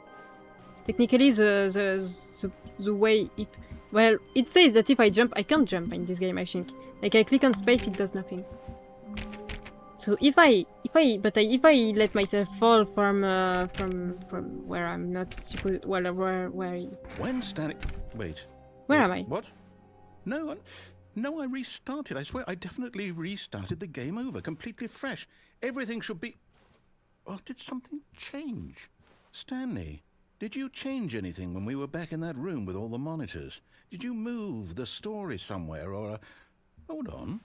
Technically, the way it... Well, it says that if I jump, I can't jump in this game, I think. Like, I click on space, it does nothing. So if I let myself fall from where I'm not supposed... Well, where... When Stanley... Wait. Where am I? What? No, I restarted. I swear, I definitely restarted the game over, completely fresh. Everything should be... Oh, did something change? Stanley, did you change anything when we were back in that room with all the monitors? Did you move the story somewhere, or... Hold on.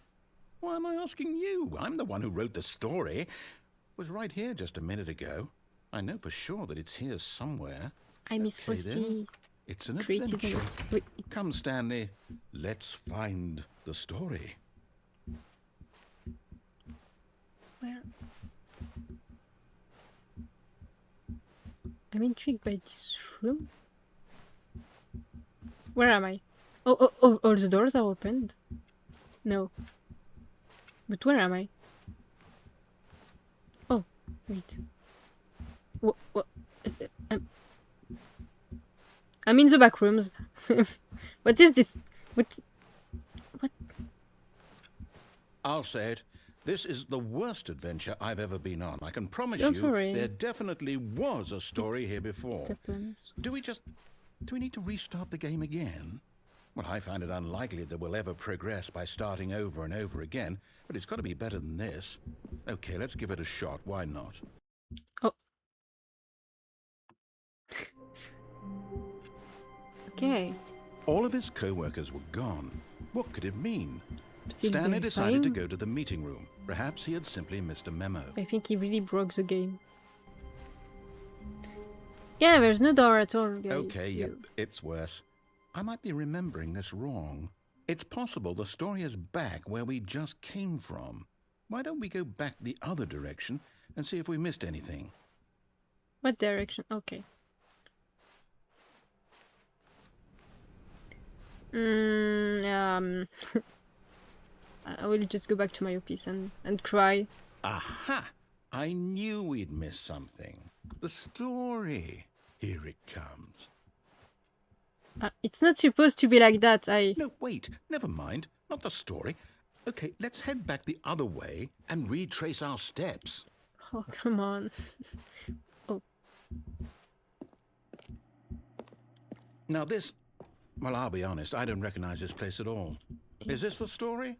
Why am I asking you? I'm the one who wrote the story. It was right here just a minute ago. I know for sure that it's here somewhere. I miss Fossey. It's an Created adventure. Wait. Come, Stanley. Let's find the story. Where? I'm intrigued by this room. Where am I? Oh, all the doors are opened? No. But where am I? Oh, wait. What? I'm in the back rooms. What is this? What? I'll say it. This is the worst adventure I've ever been on. I can promise Don't you worry. there definitely was a story here before. Happens. Do we need to restart the game again? Well, I find it unlikely that we'll ever progress by starting over and over again, but it's got to be better than this. Okay, let's give it a shot. Why not? Oh. Okay. All of his co-workers were gone. What could it mean? Still Stanley decided to verifying? go to the meeting room. Perhaps he had simply missed a memo. I think he really broke the game. Yeah, there's no door at all, guys. Okay, yep, it's worse. I might be remembering this wrong. It's possible the story is back where we just came from. Why don't we go back the other direction and see if we missed anything? What direction? Okay. I will just go back to my office and cry. Aha! I knew we'd miss something. The story. Here it comes. It's not supposed to be like that. No, wait. Never mind. Not the story. Okay, let's head back the other way and retrace our steps. Oh, come on. Oh. Now this... Well, I'll be honest. I don't recognize this place at all. Is this the story?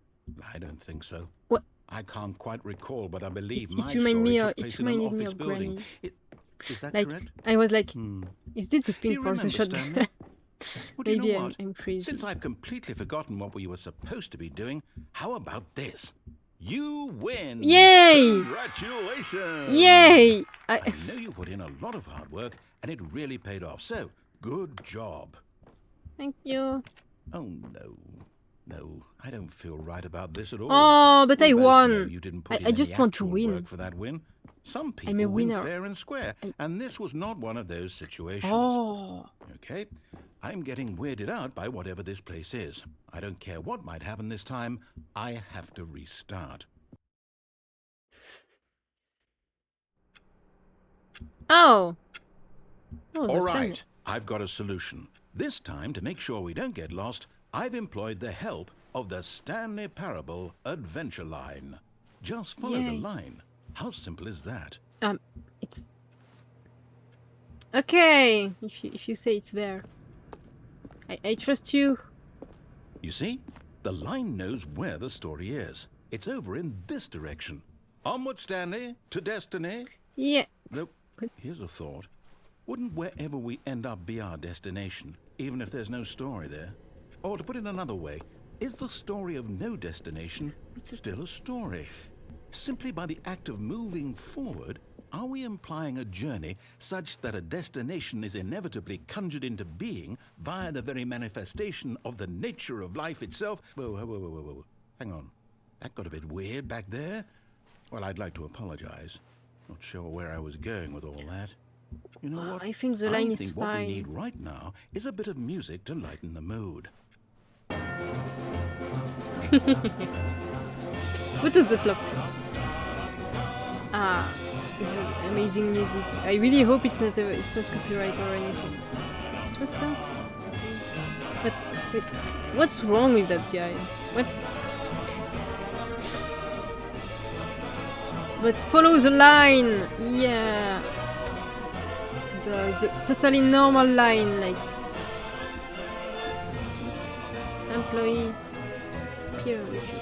I don't think so. What? I can't quite recall, but I believe It my reminded story me took of- place it in an reminded me office of building. Granny. Is that Like, correct? I was like, Hmm. is this a Do pin you for the remember, shotgun? Stanley? Well, do you Maybe know what? I'm crazy. Since I've completely forgotten what we were supposed to be doing, how about this? You win! Yay! Congratulations! Yay! I know you put in a lot of hard work, and it really paid off. So, good job. Thank you. Oh, no. No, I don't feel right about this at all. Oh, but We I both won. know you didn't put in I just any want to actual win. work for that win. Some I'm a people win winner. fair and square, and this was not one of those situations. Oh. Okay, I'm getting weirded out by whatever this place is. I don't care what might happen this time. I have to restart. Oh. All right, I've got a solution. This time, to make sure we don't get lost, I've employed the help of the Stanley Parable Adventure Line. Just follow the line. How simple is that? It's... Okay, if you say it's there. I trust you. You see? The line knows where the story is. It's over in this direction. Onward, Stanley, to destiny. Yeah. Though, here's a thought. Wouldn't wherever we end up be our destination, even if there's no story there? Or to put it another way, is the story of no destination still a story? Simply by the act of moving forward, are we implying a journey such that a destination is inevitably conjured into being via the very manifestation of the nature of life itself? Whoa. Hang on. That got a bit weird back there. Well, I'd like to apologize. Not sure where I was going with all that. You know what? I think the line is fine. I think what we need right now is a bit of music to lighten the mood. What is the clock? Ah, this is amazing music. I really hope it's not copyright or anything. What's that? But wait, what's wrong with that guy? But follow the line. Yeah. The totally normal line, like employee peer review.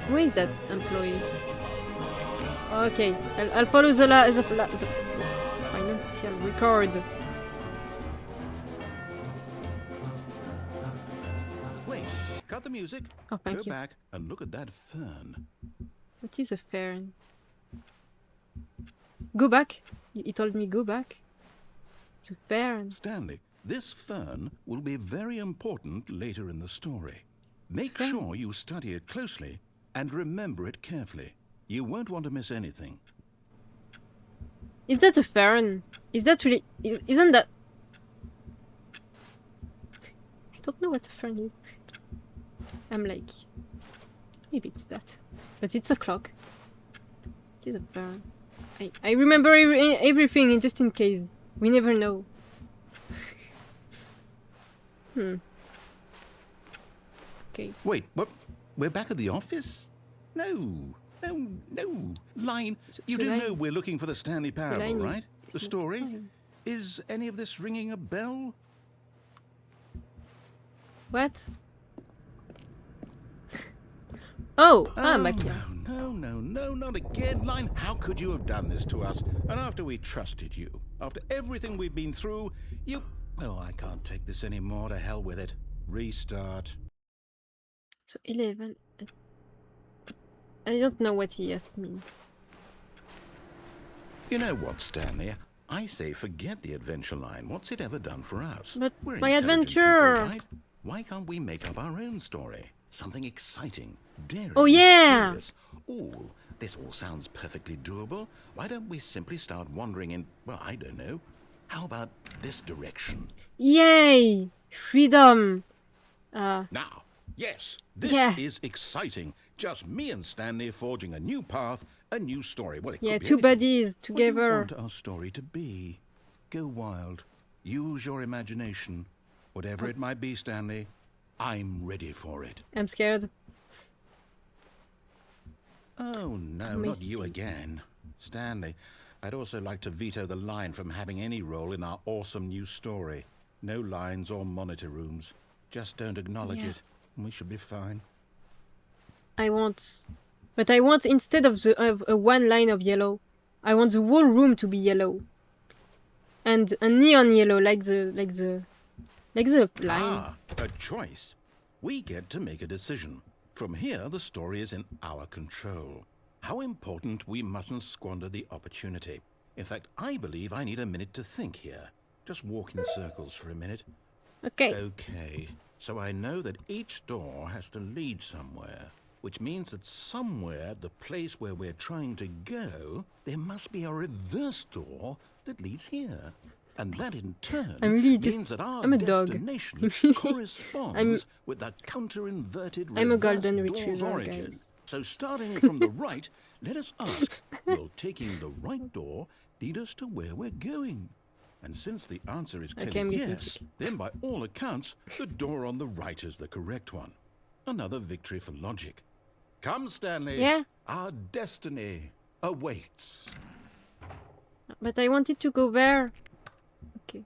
Where is that employee? Okay, I'll follow the financial record. Wait, cut the music. Oh, thank you. Go back and look at that fern. What is a fern? Go back. He told me go back. The fern. Stanley, this fern will be very important later in the story. Make sure you study it closely and remember it carefully. You won't want to miss anything. Is that a fern? Is that really... Isn't that... I don't know what a fern is. I'm like... Maybe it's that. But it's a clock. It is a fern. I remember everything just in case. We never know. Okay. Wait, what? We're back at the office? No. Line, you do know we're looking for the Stanley Parable, right? The story? Is any of this ringing a bell? What? Oh, I'm back here. No, not again. Line, how could you have done this to us? And after we trusted you, after everything we've been through, you... Oh, I can't take this anymore. To hell with it. Restart. So 11... I don't know what he asked me. You know what, Stanley? I say forget the adventure line. What's it ever done for us? But we're my adventure! People, right? Why can't we make up our own story? Something exciting, daring, mysterious. Oh, this all sounds perfectly doable. Why don't we simply start wandering in, well, I don't know. How about this direction? Yay! Freedom! Now, yes, this is exciting. Just me and Stanley forging a new path, a new story. Well, it could be two anything. buddies together. What do you want our story to be? Go wild. Use your imagination. Whatever it might be, Stanley, I'm ready for it. I'm scared. Oh, no, not you again. Stanley, I'd also like to veto the line from having any role in our awesome new story. No lines or monitor rooms. Just don't acknowledge it, and we should be fine. But I want, instead of a one line of yellow, I want the whole room to be yellow. And a neon yellow, like the line. Ah, a choice. We get to make a decision. From here, the story is in our control. How important we mustn't squander the opportunity. In fact, I believe I need a minute to think here. Just walk in circles for a minute. Okay. Okay, so I know that each door has to lead somewhere, which means that somewhere, the place where we're trying to go, there must be a reverse door that leads here. And that in turn means that our I'm a dog. destination corresponds with the counter-inverted I'm a reverse golden door's retriever, origin. guys. So starting from the right, let us ask, will taking the right door lead us to where we're going? And since the answer is clearly yes, then by all accounts, the door on the right is the correct one. Another victory for logic. Come, Stanley. Yeah. Our destiny awaits. But I wanted to go there. Okay.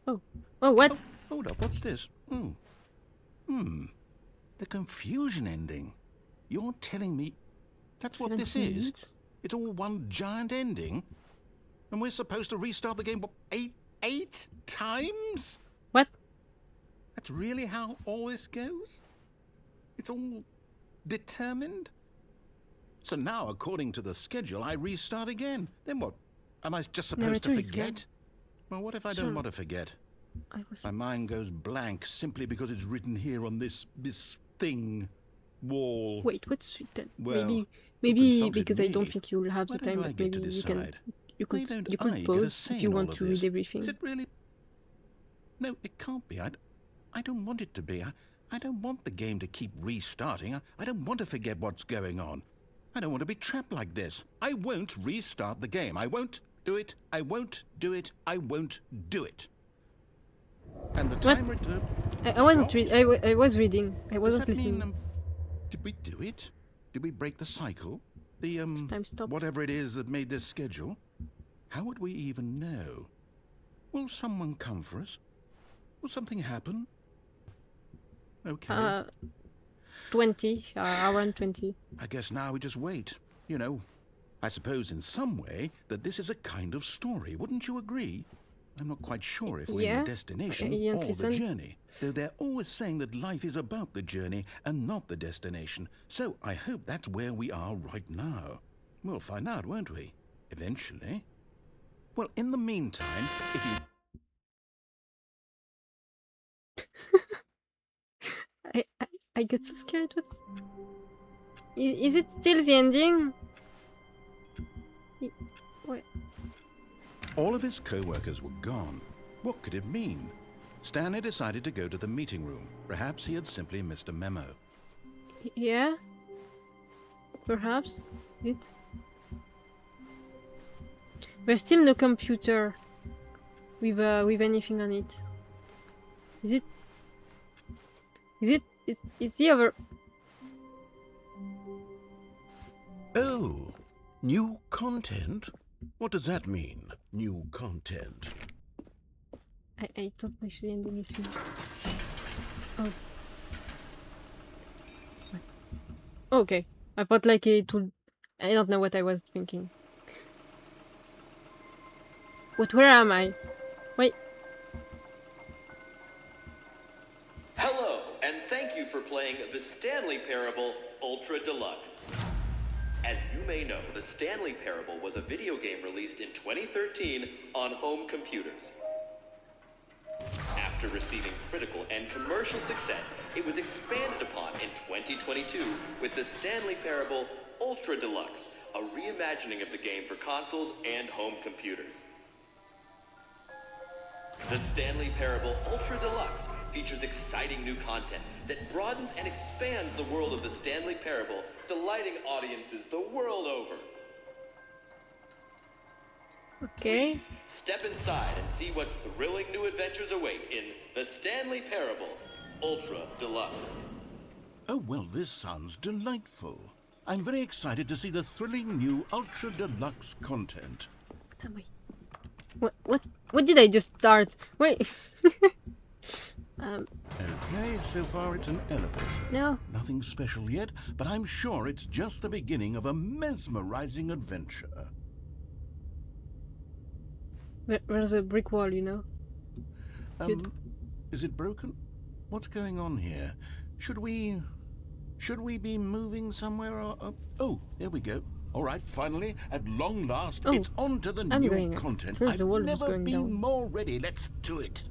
Oh, what? Oh, hold up, what's this? The confusion ending. You're telling me that's what this is? Minutes? It's all one giant ending? And we're supposed to restart the game, what, eight times? What? That's really how all this goes? It's all determined? So now, according to the schedule, I restart again. Then what? Am I just supposed to forget? Well, what if I don't want to forget? My mind goes blank simply because it's written here on this thing, wall. Wait, what's written? Well, maybe because I don't think you'll have the time, but maybe you could I pause if you want to read everything. Is it really? No, it can't be. I don't want it to be. I don't want the game to keep restarting. I don't want to forget what's going on. I don't want to be trapped like this. I won't restart the game. I won't do it. I won't do it. I won't do it. And the timer... I wasn't reading. I was reading. I wasn't listening. Mean, did we do it? Did we break the cycle? The, time stopped. whatever it is that made this schedule? How would we even know? Will someone come for us? Will something happen? Okay. 20. Around 20. I guess now we just wait. You know, I suppose in some way that this is a kind of story. Wouldn't you agree? I'm not quite sure if we're in the destination or the journey, though they're always saying that life is about the journey and not the destination. So I hope that's where we are right now. We'll find out, won't we? Eventually. Well, in the meantime, if you... I got so scared. Is it still the ending? What? All of his co-workers were gone. What could it mean? Stanley decided to go to the meeting room. Perhaps he had simply missed a memo. Yeah? Perhaps. There's still no computer with anything on it. Is the other... Oh, new content? What does that mean, new content? I don't know if the ending is finished. Oh. Okay. I thought like it would... I don't know what I was thinking. Where am I? Wait. Hello, and thank you for playing the Stanley Parable Ultra Deluxe. As you may know, the Stanley Parable was a video game released in 2013 on home computers. After receiving critical and commercial success, it was expanded upon in 2022 with the Stanley Parable Ultra Deluxe, a reimagining of the game for consoles and home computers. The Stanley Parable Ultra Deluxe features exciting new content that broadens and expands the world of the Stanley Parable, delighting audiences the world over. Okay. Please step inside and see what thrilling new adventures await in the Stanley Parable Ultra Deluxe. Oh, well, this sounds delightful. I'm very excited to see the thrilling new Ultra Deluxe content. What am I? What did I just start? Wait. Okay, so far it's an elevator. No. Nothing special yet, but I'm sure it's just the beginning of a mesmerizing adventure. There's a brick wall, you know. Is it broken? What's going on here? Should we be moving somewhere? Oh, there we go. All right, finally, at long last, it's on to the new content. I've never been more ready. Let's do it.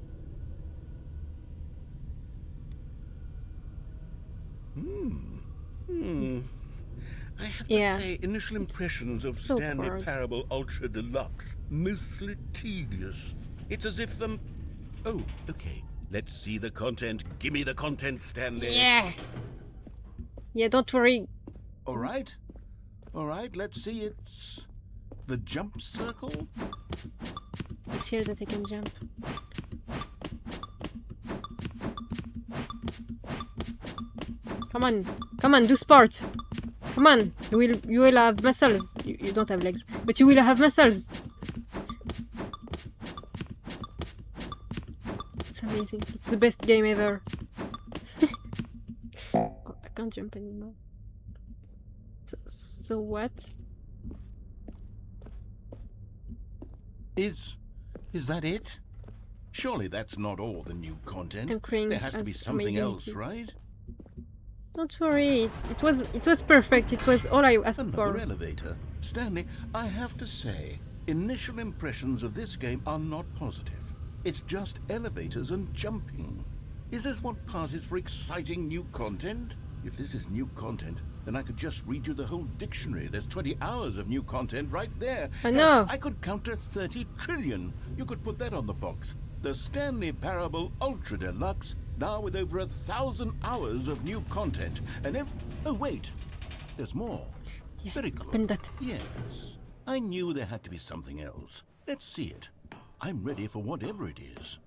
I have to say, initial impressions of So Stanley bored. Parable Ultra Deluxe, mostly tedious. It's as if them... Oh, okay. Let's see the content. Give me the content, Stanley. Yeah. Yeah, don't worry. All right. All right, let's see. It's the jump circle. It's here that I can jump. Come on, do sport. Come on, you will have muscles. You don't have legs, but you will have muscles. It's amazing. It's the best game ever. Oh, I can't jump anymore. So what? Is that it? Surely that's not all the new content. I'm crying. There has to be something else, right? Don't worry. It was perfect. It was all I asked Another for. elevator. Stanley, I have to say, initial impressions of this game are not positive. It's just elevators and jumping. Is this what passes for exciting new content? If this is new content, then I could just read you the whole dictionary. There's 20 hours of new content right there. I know. I could counter 30 trillion. You could put that on the box. The Stanley Parable Ultra Deluxe, now with over 1,000 hours of new content. And oh, wait. There's more. Yeah, Very good. open that. Yes. I knew there had to be something else. Let's see it. I'm ready for whatever it is.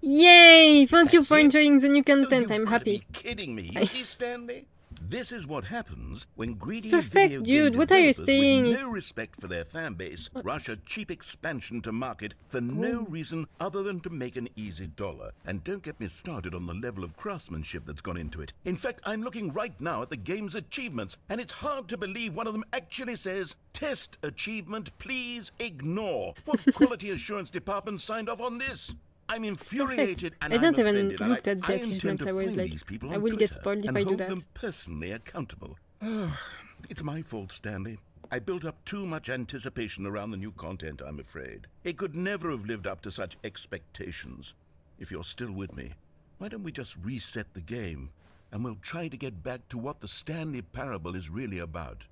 Yay! Thank you That's for it? enjoying the new Oh, content. you've I'm gotta happy. be kidding me. You see, Stanley? This is what happens when greedy perfect, video dude. game What are you developers saying? with no It's- respect for their fan base rush a cheap expansion to market for no reason other than to make an easy dollar. And don't get me started on the level of craftsmanship that's gone into it. In fact, I'm looking right now at the game's achievements, and it's hard to believe one of them actually says, "Test achievement, please ignore." What quality assurance department signed off on this? I'm infuriated and I don't I'm even offended, and looked at the I intend achievements. to I was find like, these people I on will get Twitter spoiled if and I do hold that. them personally accountable. It's my fault, Stanley. I built up too much anticipation around the new content, I'm afraid. It could never have lived up to such expectations. If you're still with me, why don't we just reset the game, and we'll try to get back to what the Stanley Parable is really about.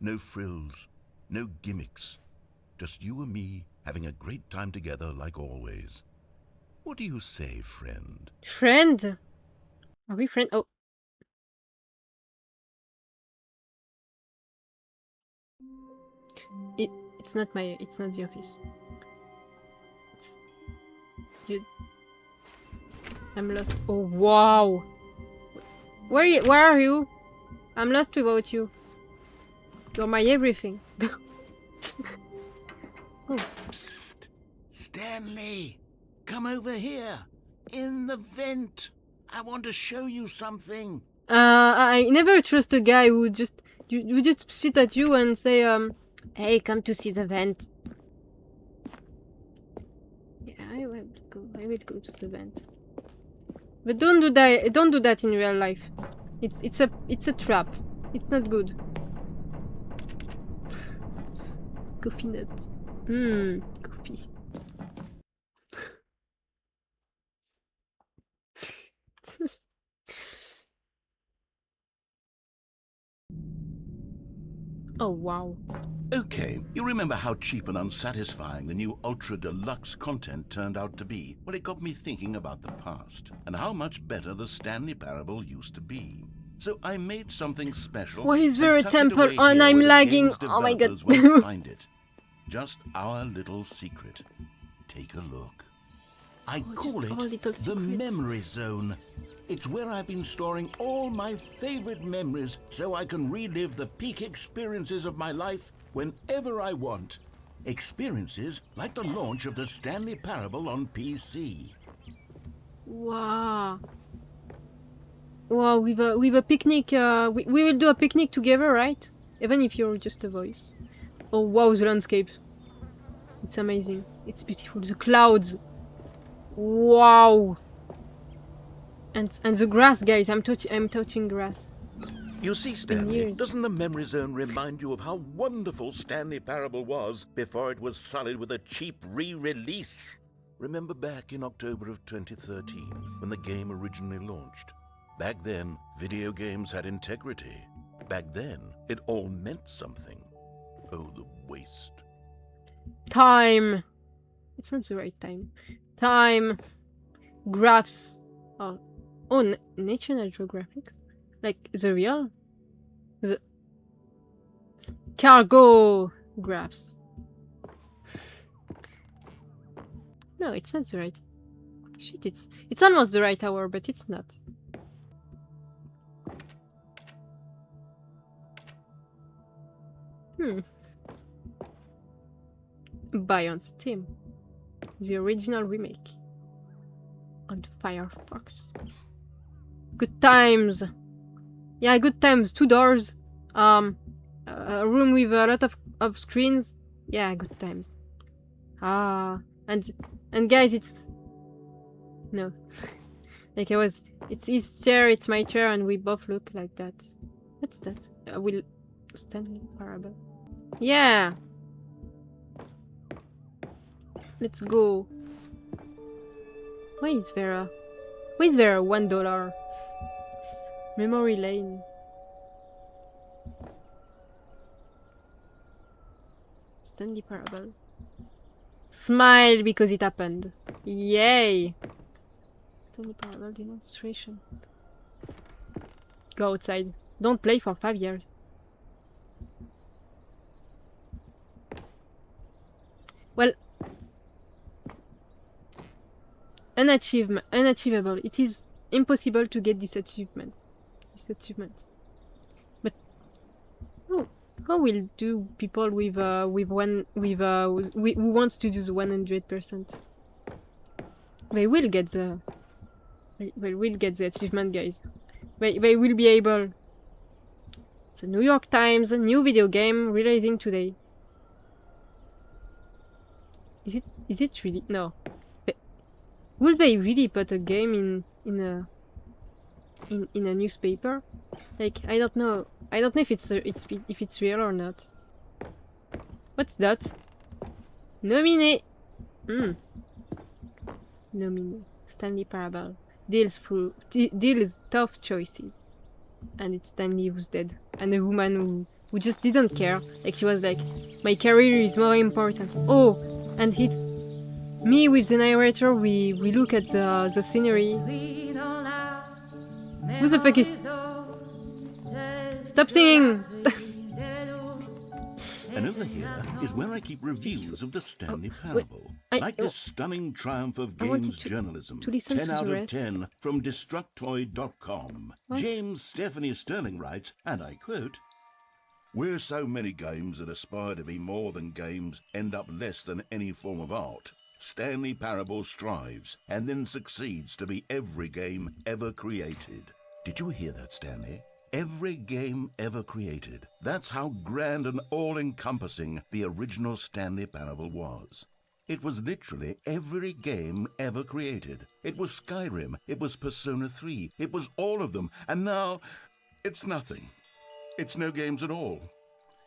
No frills, no gimmicks. Just you and me having a great time together like always. What do you say, friend? Friend? Are we friend? Oh. It's not the office. It's, I'm lost. Oh, wow. Where are you? I'm lost without you. You're my everything. Oh. Psst! Stanley! Come over here! In the vent! I want to show you something! I never trust a guy who just sit at you and say, hey, come to see the vent. Yeah, I will go to the vent. But don't do that in real life. It's a trap. It's not good. Coffee nut. Coffee. Oh, wow. Okay, you remember how cheap and unsatisfying the new Ultra Deluxe content turned out to be? Well, it got me thinking about the past, and how much better the Stanley Parable used to be. So I made something special. Why is and there a tucked it temple away and here I'm where the lagging? game's Oh my god. developers won't find it. Just our little secret. Take a look. I call just our it little the secret. memory zone. It's where I've been storing all my favorite memories so I can relive the peak experiences of my life whenever I want. Experiences like the launch of the Stanley Parable on PC. Wow. Wow, with a picnic, we will do a picnic together, right? Even if you're just a voice. Oh wow, the landscape. It's amazing. It's beautiful. The clouds. Wow. And the grass, guys. I'm touching grass. You see, Stanley, years. doesn't the memory zone remind you of how wonderful Stanley Parable was before it was sullied with a cheap re-release? Remember back in October of 2013, when the game originally launched? Back then, video games had integrity. Back then, it all meant something. Oh, the waste. Time. It's not the right time. Time. Graphs. Oh, National Geographic. Like the real. The cargo graphs. No, it's not the right. Shit, it's almost the right hour, but it's not. Buy on Steam. The original remake. On Firefox. Good times. Yeah, good times. 2 doors. A room with a lot of screens. Yeah, good times. And guys, it's no. Like it's his chair, it's my chair, and we both look like that. What's that? Will Stanley Parable. Yeah. Let's go. Why is there a $1? Memory lane. Stanley Parable. Smile because it happened. Yay! Stanley Parable demonstration. Go outside. Don't play for 5 years. Well, unachievable. It is impossible to get this achievement. But how will do people with who wants to do the 100%? They will get the achievement, guys. They will be able. The New York Times, a new video game releasing today. Is it really? No. Will they really put a game in a newspaper? Like, I don't know. I don't know if it's real or not. What's that? Nominé. Nominé. Stanley Parable. Deals tough choices. And it's Stanley who's dead. And a woman who just didn't care. Like, she was like, my career is more important. Oh, and it's me with the narrator. We look at the scenery. Who the fuck is... Stop singing! And over here is where I keep reviews of the Stanley Parable. Like this stunning triumph of games journalism. 10 out of 10 from Destructoid.com. James Stephanie Sterling writes, and I quote, "Where so many games that aspire to be more than games end up less than any form of art, Stanley Parable strives and then succeeds to be every game ever created." Did you hear that, Stanley? Every game ever created. That's how grand and all-encompassing the original Stanley Parable was. It was literally every game ever created. It was Skyrim, it was Persona 3, it was all of them, and now it's nothing. It's no games at all.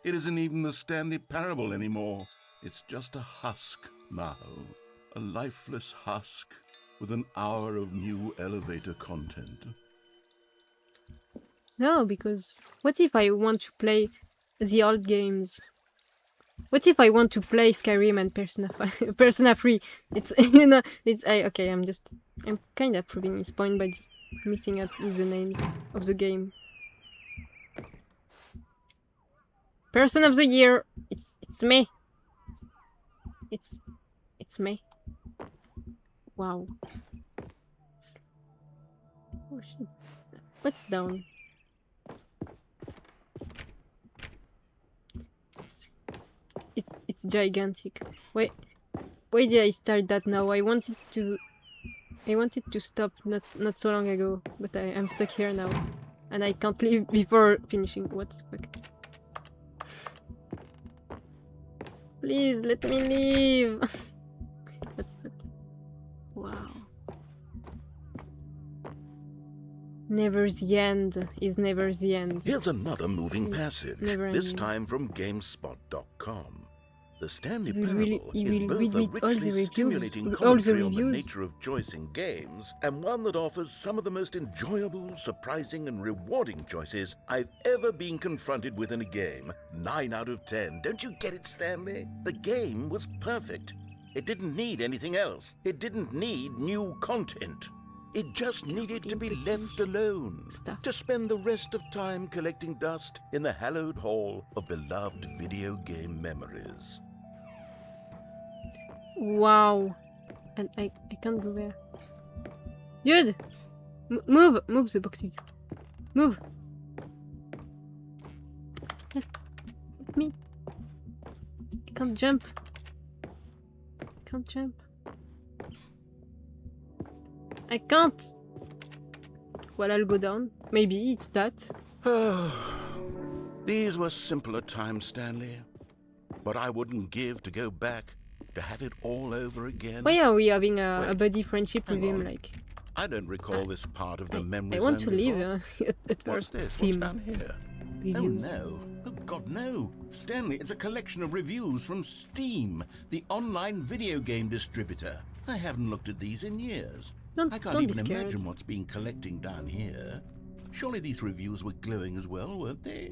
It isn't even the Stanley Parable anymore. It's just a husk now. A lifeless husk with an hour of new elevator content. No, because what if I want to play the old games? What if I want to play Skyrim and Persona 3? It's, you know, okay, I'm kind of proving his point by just messing up with the names of the game. Person of the year, it's me. It's me. Wow. Oh shit. What's down? It's gigantic. Wait, why did I start that now? I wanted to stop not so long ago, but I'm stuck here now, and I can't leave before finishing. What the fuck? Please let me leave. What's that? Wow. Never the end is never the end. Here's another moving passage, Never this ending. time from GameSpot.com. The Stanley He will Parable he is will both read a me all the richly reviews, stimulating all the commentary on the reviews. nature of choice in games, and one that offers some of the most enjoyable, surprising, and rewarding choices I've ever been confronted with in a game. 9 out of 10. Don't you get it, Stanley? The game was perfect. It didn't need anything else. It didn't need new content. It just needed to be left alone, to spend the rest of time collecting dust in the hallowed hall of beloved video game memories. Wow. And I can't go there. Dude! Move the boxes. Move! Help me. I can't jump. I can't! Well, I'll go down. Maybe it's that. These were simpler times, Stanley. But I wouldn't give to go back, to have it all over again. Why are we having a Wait, buddy friendship with him? on. Like, I don't recall this part of the memory I want to zone leave before. at What's first. this? Steam What's down here? reviews. Oh no. Oh God, no. Stanley, it's a collection of reviews from Steam, the online video game distributor. I haven't looked at these in years. I can't even imagine what's been collecting down here. Surely these reviews were glowing as well, weren't they?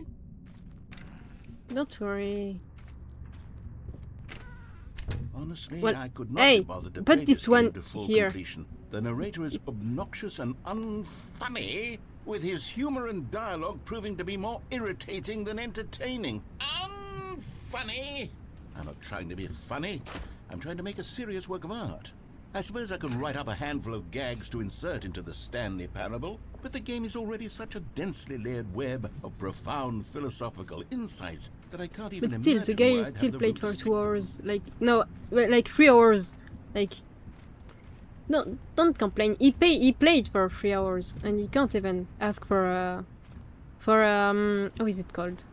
Don't worry. Honestly, Well, I could not hey, be bothered to put play this this one game to full here. completion. The narrator is obnoxious and unfunny, with his humor and dialogue proving to be more irritating than entertaining. Unfunny? I'm not trying to be funny. I'm trying to make a serious work of art. I suppose I could write up a handful of gags to insert into the Stanley Parable, but the game is already such a densely layered web of profound philosophical insights that I can't even But still, imagine the guy where I'd still have the played room for to 2 stick them. hours. Like, no, well, like 3 hours. Like, no, don't complain. He played for 3 hours, and he can't even ask for how is it called?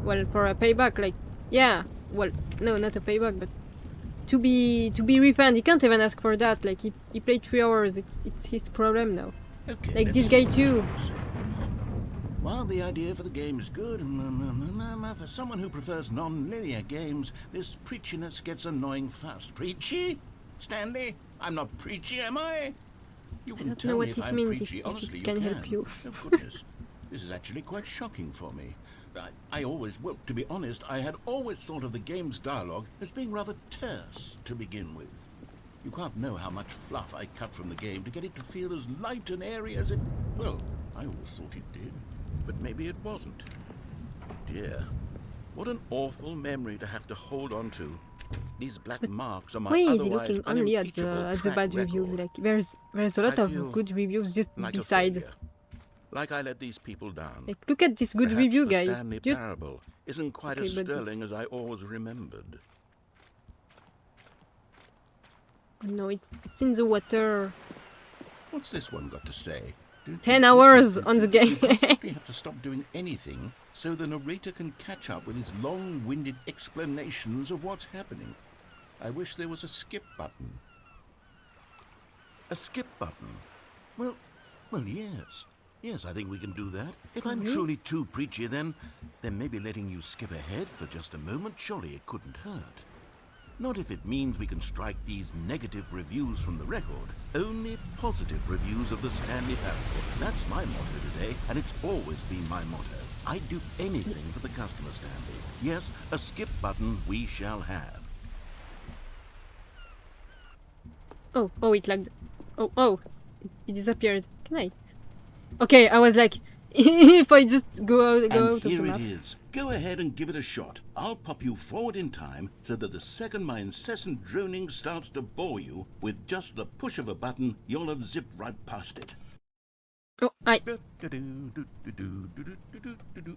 Well, for a payback. Like, yeah. Well, no, not a payback, but to be refunded. He can't even ask for that. Like, he played 3 hours. It's his problem now. Okay, Like let's this see guy what too. this one says. While the idea for the game is good, for someone who prefers non-linear games, this preachiness gets annoying fast. Preachy? Stanley? I'm not preachy, am I? You can don't tell know me what if it I'm means, preachy. if Honestly, it can you help you. Oh, goodness. This is actually quite shocking for me. Well, to be honest, I had always thought of the game's dialogue as being rather terse to begin with. You can't know how much fluff I cut from the game to get it to feel as light and airy as it... Well, I always thought it did, but maybe it wasn't. Dear, what an awful memory to have to hold on to. These black marks on my Why is he otherwise looking only at unimpeachable the track bad reviews? record? Like, there's a lot I of feel good reviews just like a beside. failure. Like I let these people down. Like, look at this good Perhaps review the guy. Stanley You- Parable isn't quite Okay, as but- sterling as I always remembered. No, it's in the water. What's this one got to say? 10 hours on the game. You constantly have to stop doing anything so the narrator can catch up with his long-winded explanations of what's happening. I wish there was a skip button. A skip button? Well, yes. Yes, I think we can do that. If I'm truly too preachy, then maybe letting you skip ahead for just a moment, surely it couldn't hurt. Not if it means we can strike these negative reviews from the record. Only positive reviews of the Stanley Parable. That's my motto today, and it's always been my motto. I'd do anything for the customer, Stanley. Yes, a skip button we shall have. Oh, it lagged. Oh, it disappeared. Can I? Okay, I was like, if I just go out And of the here map. it is. Go ahead and give it a shot. I'll pop you forward in time so that the second my incessant droning starts to bore you, with just the push of a button, you'll have zipped right past it. Oh,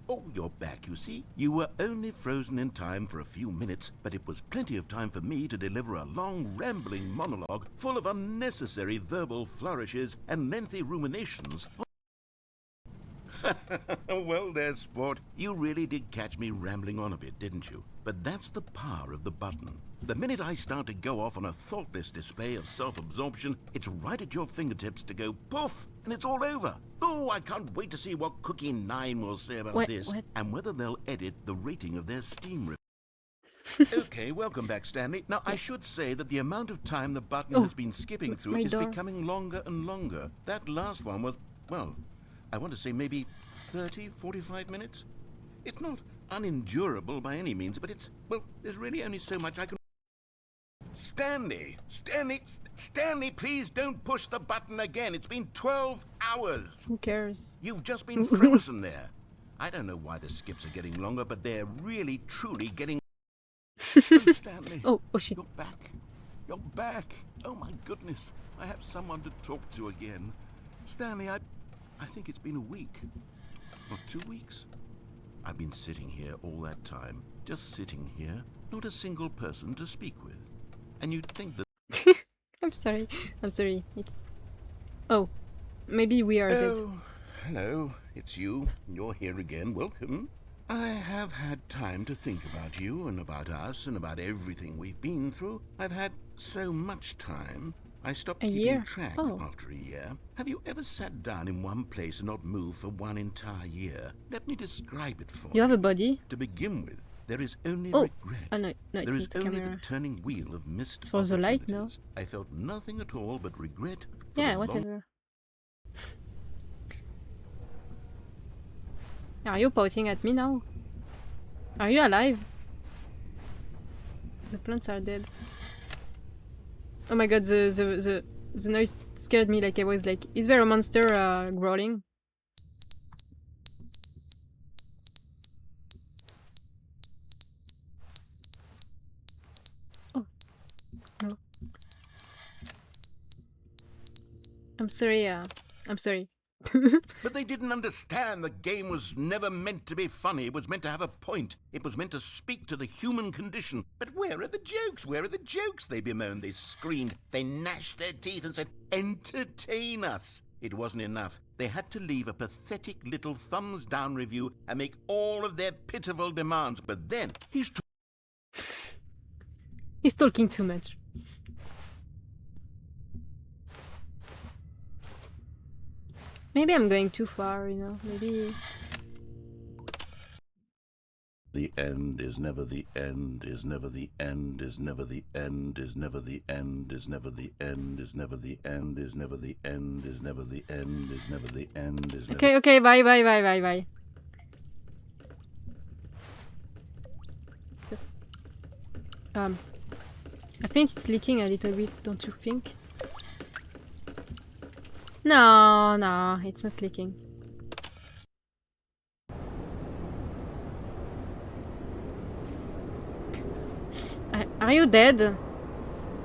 Oh, you're back, you see? You were only frozen in time for a few minutes, but it was plenty of time for me to deliver a long, rambling monologue full of unnecessary verbal flourishes and lengthy ruminations. Well there, sport. You really did catch me rambling on a bit, didn't you? But that's the power of the button. The minute I start to go off on a thoughtless display of self-absorption, it's right at your fingertips to go poof, and it's all over. Oh, I can't wait to see what Cookie 9 will say about this, What? and whether they'll edit the rating of their Steam review. Okay, welcome back, Stanley. Now, I should say that the amount of time the button Oh, has been skipping through my is door. becoming longer and longer. That last one was, well, I want to say maybe 30, 45 minutes. It's not unendurable by any means, but it's, well, there's really only so much I can... Stanley, please don't push the button again. It's been 12 hours. Who cares? You've just been frozen there. I don't know why the skips are getting longer, but they're really, truly getting... Stanley. Oh shit. You're back. You're back. Oh my goodness. I have someone to talk to again. Stanley, I think it's been a week. Or 2 weeks. I've been sitting here all that time. Just sitting here. Not a single person to speak with. And you'd think that... I'm sorry. It's... Oh. Maybe we are dead. Oh, hello. It's you. You're here again. Welcome. I have had time to think about you and about us and about everything we've been through. I've had so much time. I stopped A keeping year? track Oh. after a year. Have you ever sat down in one place and not moved for one entire year? Let me describe it for you. You have a body? To begin with, there is only Oh. regret. Oh no, it's There is not the only camera. the turning wheel of missed It's for the light, no? opportunities. I felt nothing at all but regret. For Yeah, the long whatever. Are you pointing at me now? Are you alive? The plants are dead. Oh my god, the noise scared me. Like I was like, is there a monster growling? Oh no. I'm sorry. I'm sorry. But they didn't understand the game was never meant to be funny. It was meant to have a point. It was meant to speak to the human condition. But where are the jokes? Where are the jokes? They bemoaned, they screamed, they gnashed their teeth and said, entertain us. It wasn't enough. They had to leave a pathetic little thumbs down review and make all of their pitiful demands. But then He's talking too much. Maybe I'm going too far, you know, maybe... The end is never the end, is never the end, is never the end, is never the end, is never the end, is never the end, is never the end, is never the end, is never the end, is never... Okay, bye. I think it's leaking a little bit, don't you think? No, it's not leaking. Are you dead?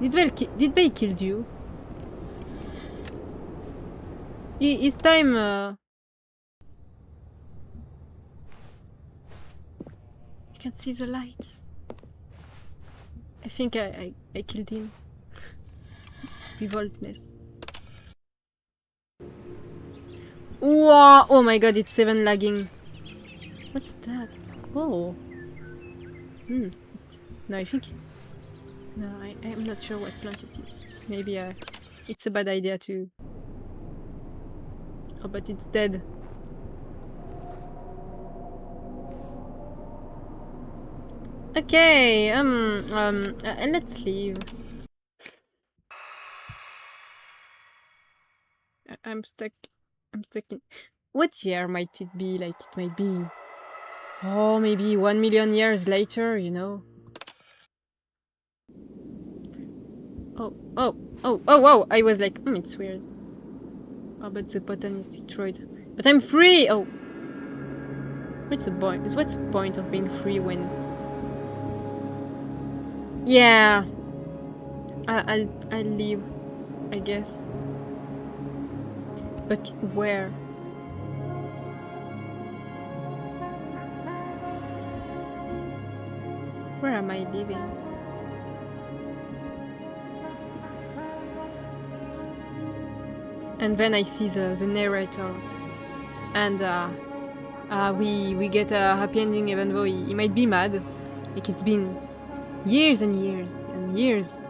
Did they kill you? It's time. You can see the lights. I think I killed him. Revoltness. Wow! Oh my god, it's 7 lagging. What's that? Oh. No, I think... No, I'm not sure what plant it is. Maybe it's a bad idea to... Oh, but it's dead. Okay, let's leave. I'm stuck in... What year might it be? Like, it might be... Oh, maybe 1 million years later, you know? Oh, I was like, it's weird. Oh, but the button is destroyed. But I'm free! Oh! What's the point of being free when... Yeah! I'll leave, I guess. But where? Where am I living? And then I see the narrator, and we get a happy ending, even though he might be mad. Like, it's been years and years and years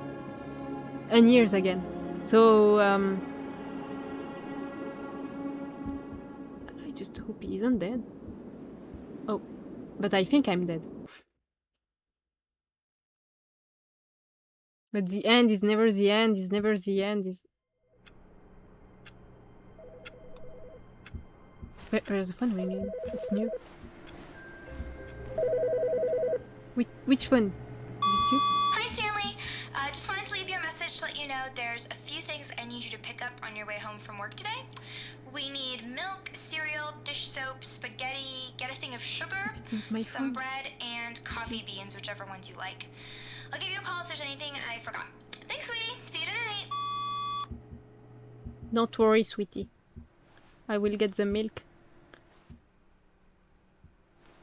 and years again. So I just hope he isn't dead. Oh, but I think I'm dead. But the end is never the end, is never the end, is... Where's the phone ringing? It's new. Which one? Is it you? Hi, Stanley. Just wanted to leave you a message to let you know there's a few things I need you to pick up on your way home from work today. We need milk, cereal, dish soap, spaghetti, get a thing of sugar, some bread, and coffee beans, whichever ones you like. I'll give you a call if there's anything I forgot. Thanks, sweetie. See you tonight. Don't worry, sweetie. I will get the milk.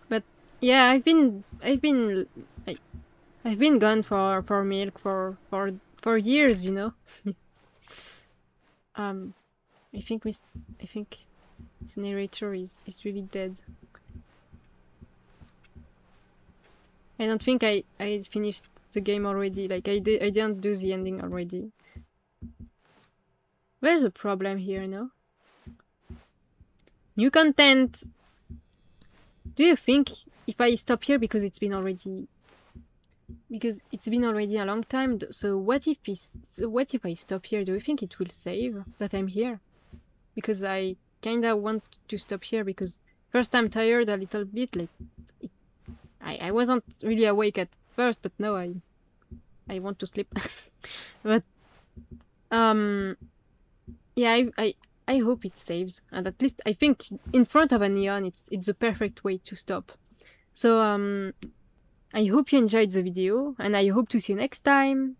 But yeah, I've been gone for milk for years, you know. I think this narrator is really dead. I don't think I finished the game already. Like I didn't do the ending already. Where's the problem here, no? New content. Do you think if I stop here because it's been already a long time? So what if I stop here? Do you think it will save that I'm here? Because I kinda want to stop here because first I'm tired a little bit. Like I wasn't really awake at first, but now I want to sleep. But yeah, I hope it saves, and at least I think in front of a neon, it's the perfect way to stop. So I hope you enjoyed the video, and I hope to see you next time.